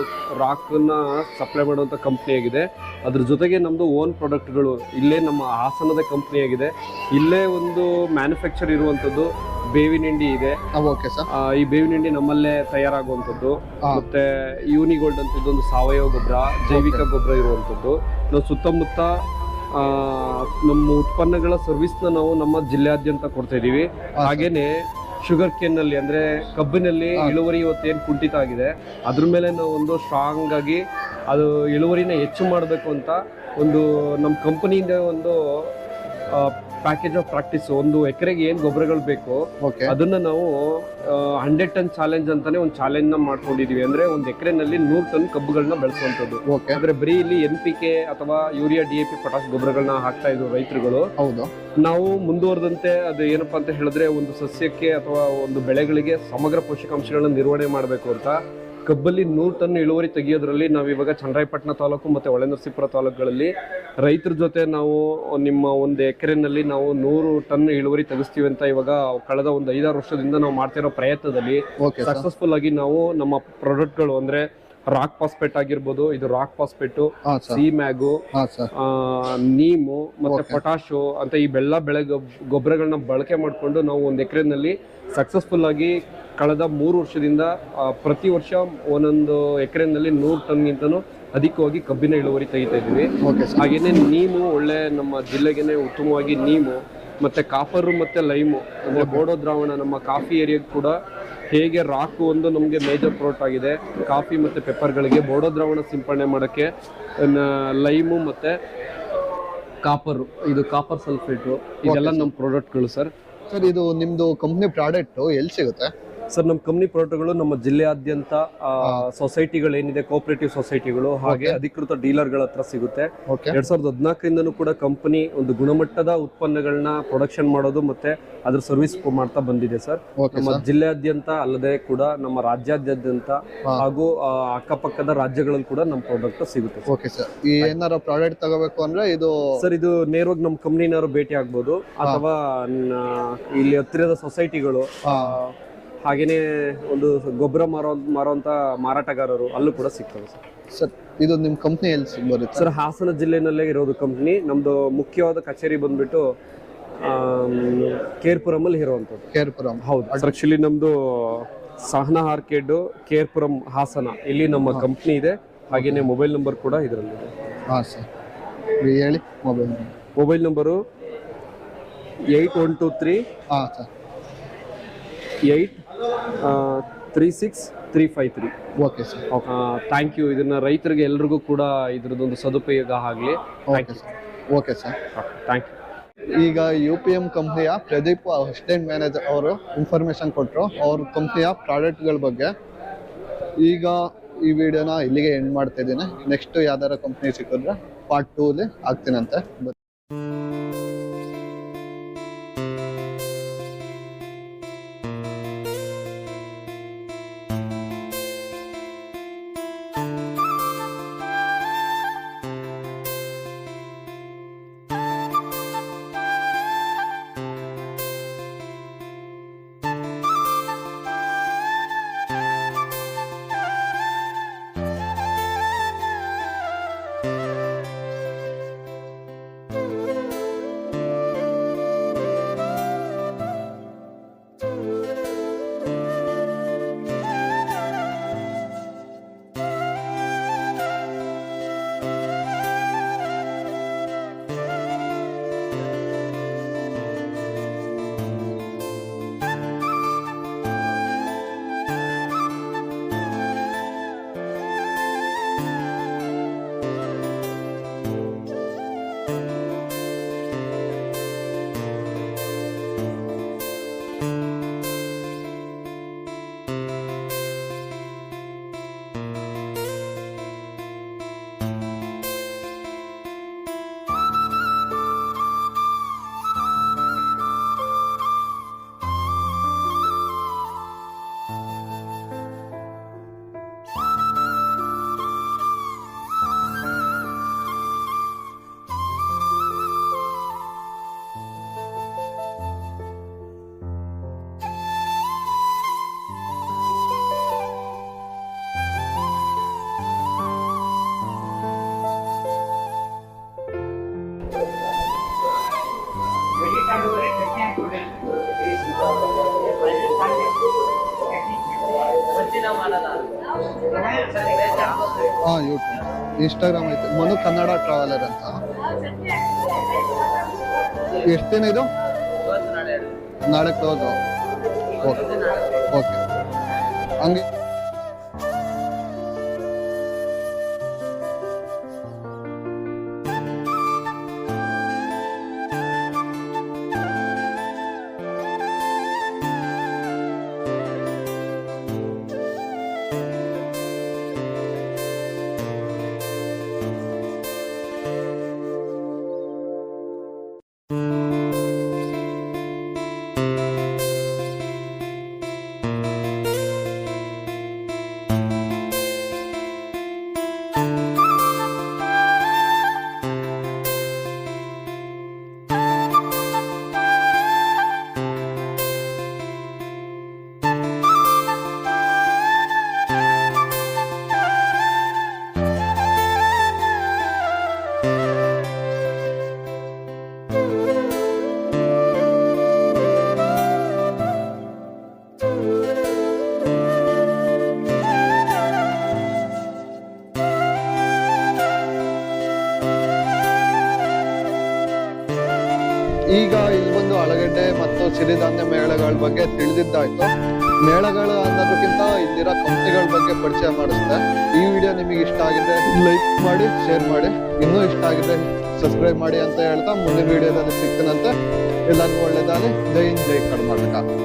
Speaker 5: ರಾಕ್ನ ಸಪ್ಲೈ ಮಾಡುವಂಥ ಕಂಪ್ನಿ ಆಗಿದೆ. ಅದ್ರ ಜೊತೆಗೆ ನಮ್ಮದು ಓನ್ ಪ್ರಾಡಕ್ಟ್ಗಳು ಇಲ್ಲೇ ನಮ್ಮ ಹಾಸನದ ಕಂಪ್ನಿ ಆಗಿದೆ. ಇಲ್ಲೇ ಒಂದು ಮ್ಯಾನುಫ್ಯಾಕ್ಚರ್ ಇರುವಂಥದ್ದು ಬೇವಿನ ಹಿಂಡಿ ಇದೆ.
Speaker 1: Okay sir.
Speaker 5: ಈ ಬೇವಿನ ಹಿಂಡಿ ನಮ್ಮಲ್ಲೇ ತಯಾರಾಗುವಂಥದ್ದು. ಮತ್ತೆ ಯೂನಿಗೋಲ್ಡ್ ಅಂತ ಇದೊಂದು ಸಾವಯವ ಗೊಬ್ಬರ, ಜೈವಿಕ ಗೊಬ್ಬರ ಇರುವಂಥದ್ದು. ನಾವು ಸುತ್ತಮುತ್ತ ನಮ್ಮ ಉತ್ಪನ್ನಗಳ ಸರ್ವಿಸ್ನ ನಾವು ನಮ್ಮ ಜಿಲ್ಲೆಯಾದ್ಯಂತ ಕೊಡ್ತಾ ಇದೀವಿ. ಹಾಗೇನೆ ಶುಗರ್ ಕೇನ್ ನಲ್ಲಿ ಅಂದ್ರೆ ಕಬ್ಬಿನಲ್ಲಿ ಇಳುವರಿ ಇವತ್ತೇನು ಕುಂಠಿತ ಆಗಿದೆ, ಅದ್ರ ಮೇಲೆ ನಾವು ಒಂದು ಸ್ಟ್ರಾಂಗ್ ಆಗಿ ಅದು ಇಳುವರಿನ ಹೆಚ್ಚು ಮಾಡಬೇಕು ಅಂತ ಒಂದು ನಮ್ಮ ಕಂಪನಿಯಿಂದ ಒಂದು ಪ್ಯಾಕೇಜ್ ಆಫ್ ಪ್ರಾಕ್ಟೀಸ್, ಒಂದು ಎಕರೆಗೆ ಏನು ಗೊಬ್ಬರಗಳು ಬೇಕು ಅದನ್ನ ನಾವು 100 ಟನ್ ಚಾಲೆಂಜ್ ಅಂತಾನೆ ಒಂದು ಚಾಲೆಂಜ್ ನ ಮಾಡ್ಕೊಂಡಿದೀವಿ. ಅಂದ್ರೆ ಒಂದು ಎಕರೆನಲ್ಲಿ 100 ಟನ್ ಕಬ್ಬುಗಳನ್ನ ಬೆಳೆಸುವಂತದ್ದು. ಅಂದ್ರೆ ಬರೀ ಇಲ್ಲಿ NPK ಅಥವಾ ಯೂರಿಯಾ DAP ಪೊಟಾಶ್ ಗೊಬ್ಬರಗಳನ್ನ ಹಾಕ್ತಾ ಇದ್ರು ರೈತರುಗಳು.
Speaker 1: ಹೌದು.
Speaker 5: ನಾವು ಮುಂದುವರೆದಂತೆ ಅದು ಏನಪ್ಪಾ ಅಂತ ಹೇಳಿದ್ರೆ ಒಂದು ಸಸ್ಯಕ್ಕೆ ಅಥವಾ ಒಂದು ಬೆಳೆಗಳಿಗೆ ಸಮಗ್ರ ಪೋಷಕಾಂಶಗಳನ್ನ ನಿರ್ವಹಣೆ ಮಾಡಬೇಕು ಅಂತ ಕಬ್ಬಲ್ಲಿ 100 ಟನ್ ಇಳುವರಿ ತೆಗೆಯೋದ್ರಲ್ಲಿ ನಾವು ಇವಾಗ ಚನ್ನರಾಯಪಟ್ಟಣ ತಾಲೂಕು ಮತ್ತೆ ಹೊಳೆನರಸೀಪುರ ತಾಲೂಕುಗಳಲ್ಲಿ ರೈತರ ಜೊತೆ ನಾವು ನಿಮ್ಮ ಒಂದು ಎಕರೆನಲ್ಲಿ ನಾವು 100 ಟನ್ ಇಳುವರಿ ತೆಗಿಸ್ತೀವಿ ಅಂತ ಇವಾಗ ಕಳೆದ ಒಂದು 5-6 ವರ್ಷದಿಂದ ನಾವು ಮಾಡ್ತಿರೋ ಪ್ರಯತ್ನದಲ್ಲಿ ಸಕ್ಸಸ್ಫುಲ್ ಆಗಿ ನಾವು ನಮ್ಮ ಪ್ರಾಡಕ್ಟ್ಗಳು ಅಂದ್ರೆ ರಾಕ್ ಫಾಸ್ಫೇಟ್ ಆಗಿರ್ಬೋದು, ಇದು ರಾಕ್ ಫಾಸ್ಫೇಟು, ಸಿ ಮ್ಯಾಗು, ನೀಮು ಮತ್ತೆ ಪೊಟಾಶು ಅಂತ ಈ ಬೆಳೆ ಗೊಬ್ಬರಗಳನ್ನ ಬಳಕೆ ಮಾಡಿಕೊಂಡು ನಾವು ಒಂದು ಎಕರೆನಲ್ಲಿ ಸಕ್ಸಸ್ಫುಲ್ ಆಗಿ ಕಳೆದ 3 ವರ್ಷದಿಂದ ಪ್ರತಿ ವರ್ಷ ಒಂದೊಂದು ಎಕರೆನಲ್ಲಿ 100 ಟನ್ಗಿಂತನೂ ಅಧಿಕವಾಗಿ ಕಬ್ಬಿನ ಇಳುವರಿ ತೆಗಿತಾ ಇದ್ದೀವಿ. ಹಾಗೇನೆ ನೀಮು ಒಳ್ಳೆ ನಮ್ಮ ಜಿಲ್ಲೆಗೆ ಉತ್ತಮವಾಗಿ ನೀಮು ಮತ್ತೆ ಕಾಪರು ಮತ್ತೆ ಲೈಮು ಅಂದ್ರೆ ಬೋಡೋ ದ್ರಾವಣ ನಮ್ಮ ಕಾಫಿ ಏರಿಯಾಗೆ ಕೂಡ ಹೇಗೆ ರಾಕ್ ಒಂದು ನಮಗೆ ಮೇಜರ್ ಪ್ರಾಡಕ್ಟ್ ಆಗಿದೆ. ಕಾಫಿ ಮತ್ತೆ ಪೆಪ್ಪರ್ಗಳಿಗೆ ಬೋಡೋ ದ್ರಾವಣ ಸಿಂಪಡಣೆ ಮಾಡೋಕ್ಕೆ ಲೈಮು ಮತ್ತೆ ಕಾಪರು, ಇದು ಕಾಪರ್ ಸಲ್ಫೇಟು, ಇದೆಲ್ಲ ನಮ್ಮ ಪ್ರಾಡಕ್ಟ್ಗಳು ಸರ್.
Speaker 1: ಸರ್, ಇದು ನಿಮ್ದು ಕಂಪ್ನಿ ಪ್ರಾಡಕ್ಟ್ ಎಲ್ಲಿ ಸಿಗುತ್ತೆ
Speaker 5: ಸರ್? ನಮ್ಮ ಕಂಪ್ನಿ ಪ್ರಾಡಕ್ಟ್ಗಳು ನಮ್ಮ ಜಿಲ್ಲೆಯಾದ್ಯಂತ ಸೊಸೈಟಿಗಳೇನಿದೆ, ಕೋಆಪರೇಟಿವ್ ಸೊಸೈಟಿಗಳು ಹಾಗೆ ಅಧಿಕೃತ ಡೀಲರ್ಗಳ ಹತ್ರ ಸಿಗುತ್ತೆ. 2014ರಿಂದನೂ ಕೂಡ ಕಂಪನಿ ಒಂದು ಗುಣಮಟ್ಟದ ಉತ್ಪನ್ನಗಳನ್ನ ಪ್ರೊಡಕ್ಷನ್ ಮಾಡೋದು ಮತ್ತೆ ಅದ್ರ ಸರ್ವಿಸ್ ಮಾಡ್ತಾ ಬಂದಿದೆ ಸರ್. ನಮ್ಮ ಜಿಲ್ಲೆಯಾದ್ಯಂತ ಅಲ್ಲದೆ ಕೂಡ ನಮ್ಮ ರಾಜ್ಯಾದ್ಯಂತ ಹಾಗೂ ಅಕ್ಕಪಕ್ಕದ ರಾಜ್ಯಗಳಲ್ಲಿ ಕೂಡ ನಮ್ಮ ಪ್ರಾಡಕ್ಟ್ ಸಿಗುತ್ತೆ.
Speaker 1: Okay sir. ಈ ಏನಾರ ಪ್ರಾಡಕ್ಟ್ ತಗೋಬೇಕು ಅಂದ್ರೆ ಇದು
Speaker 5: ಸರ್, ಇದು ನೇರವಾಗಿ ನಮ್ಮ ಕಂಪ್ನಿನವರು ಭೇಟಿ ಆಗ್ಬೋದು ಅಥವಾ ಇಲ್ಲಿ ಹತ್ತಿರದ ಸೊಸೈಟಿಗಳು ಹಾಗೇನೆ ಒಂದು ಗೊಬ್ಬರ ಮಾರುವಂತ ಮಾರಾಟಗಾರರು ಅಲ್ಲೂ ಕೂಡ ಸಿಗ್ತವೆ ಸರ್.
Speaker 1: ಸರ್, ಇದು ನಿಮ್ಮ ಕಂಪ್ನಿ ಎಲ್ಲಿ ಬರುತ್ತೆ
Speaker 5: ಸರ್? ಹಾಸನ ಜಿಲ್ಲೆನಲ್ಲೇ ಇರೋದು ಕಂಪ್ನಿ. ನಮ್ದು ಮುಖ್ಯವಾದ ಕಚೇರಿ ಬಂದ್ಬಿಟ್ಟು ಕೇರ್ಪುರಂ ಅಲ್ಲಿ ಇರುವಂತದ್ದು.
Speaker 1: ಕೇರ್ಪುರಂ? ಹೌದು.
Speaker 5: ಆಕ್ಚುಲಿ ನಮ್ದು ಸಹನಾ ಆರ್ಕೇಡ್ ಕೇರ್ಪುರಂ ಹಾಸನ, ಇಲ್ಲಿ ನಮ್ಮ ಕಂಪ್ನಿ ಇದೆ. ಹಾಗೇನೆ ಮೊಬೈಲ್ ನಂಬರ್ ಕೂಡ ಇದರಲ್ಲಿದೆ.
Speaker 1: ಸರ್ ಹೇಳಿ.
Speaker 5: Mobile number 8123 836-353.
Speaker 1: Okay sir.
Speaker 5: Thank you. ಇದನ್ನ ರೈತರಿಗೆ ಎಲ್ರಿಗೂ ಕೂಡ ಇದ್ರದ್ದೊಂದು ಸದುಪಯೋಗ ಆಗಲಿ.
Speaker 1: Okay sir.
Speaker 5: Thank you.
Speaker 1: ಈಗ UPM ಕಂಪ್ನಿಯ ಪ್ರದೀಪ್ ಅಸಿಸ್ಟೆಂಟ್ ಮ್ಯಾನೇಜರ್ ಅವರು ಇನ್ಫಾರ್ಮೇಶನ್ ಕೊಟ್ಟರು ಅವ್ರ ಕಂಪ್ನಿಯ ಪ್ರಾಡಕ್ಟ್ಗಳ ಬಗ್ಗೆ. ಈಗ ಈ ವಿಡಿಯೋನ ಇಲ್ಲಿಗೆ ಎಂಡ್ ಮಾಡ್ತಾ ಇದ್ದೀನಿ. ನೆಕ್ಸ್ಟ್ ಯಾವ್ದಾರ ಕಂಪ್ನಿ ಸಿಕ್ಕಿದ್ರೆ ಪಾರ್ಟ್ 2 ಆಗ್ತೀನಂತೆ. ಹಾಂ ಯೂಟ್ಯೂಬ್ ಇನ್ಸ್ಟಾಗ್ರಾಮ್ ಐತೆ ಮನು ಕನ್ನಡ ಟ್ರಾವೆಲರ್ ಅಂತ. ಎಷ್ಟು ದಿನ ಇದು? ನಾಳೆ ಕ್ಲೋಸು. ಓಕೆ ಓಕೆ ಹಂಗೆ ಈಗ ಇಲ್ಲಿ ಬಂದು ಆಲೂಗಡ್ಡೆ ಮತ್ತು ಸಿರಿಧಾನ್ಯ ಮೇಳಗಳ ಬಗ್ಗೆ ತಿಳಿದಿದ್ದಾಯ್ತು. ಮೇಳಗಳು ಅನ್ನೋದಕ್ಕಿಂತ ಇಲ್ಲಿರೋ ಕಂಪ್ನಿಗಳ ಬಗ್ಗೆ ಪರಿಚಯ ಮಾಡಿಸ್ದೆ. ಈ ವಿಡಿಯೋ ನಿಮಗೆ ಇಷ್ಟ ಆಗಿದ್ರೆ ಲೈಕ್ ಮಾಡಿ, ಶೇರ್ ಮಾಡಿ, ಇನ್ನೂ ಇಷ್ಟ ಆಗಿದ್ರೆ ಸಬ್ಸ್ಕ್ರೈಬ್ ಮಾಡಿ ಅಂತ ಹೇಳ್ತಾ ಮುಂದಿನ ವಿಡಿಯೋದಲ್ಲಿ ಸಿಗ್ತೀನಂತೆ. ಎಲ್ಲರಿಗೂ ಒಳ್ಳೆಯದಾಗಲಿ. ಜೈ ಹಿಂದ್, ಜೈ ಕರ್ನಾಟಕ.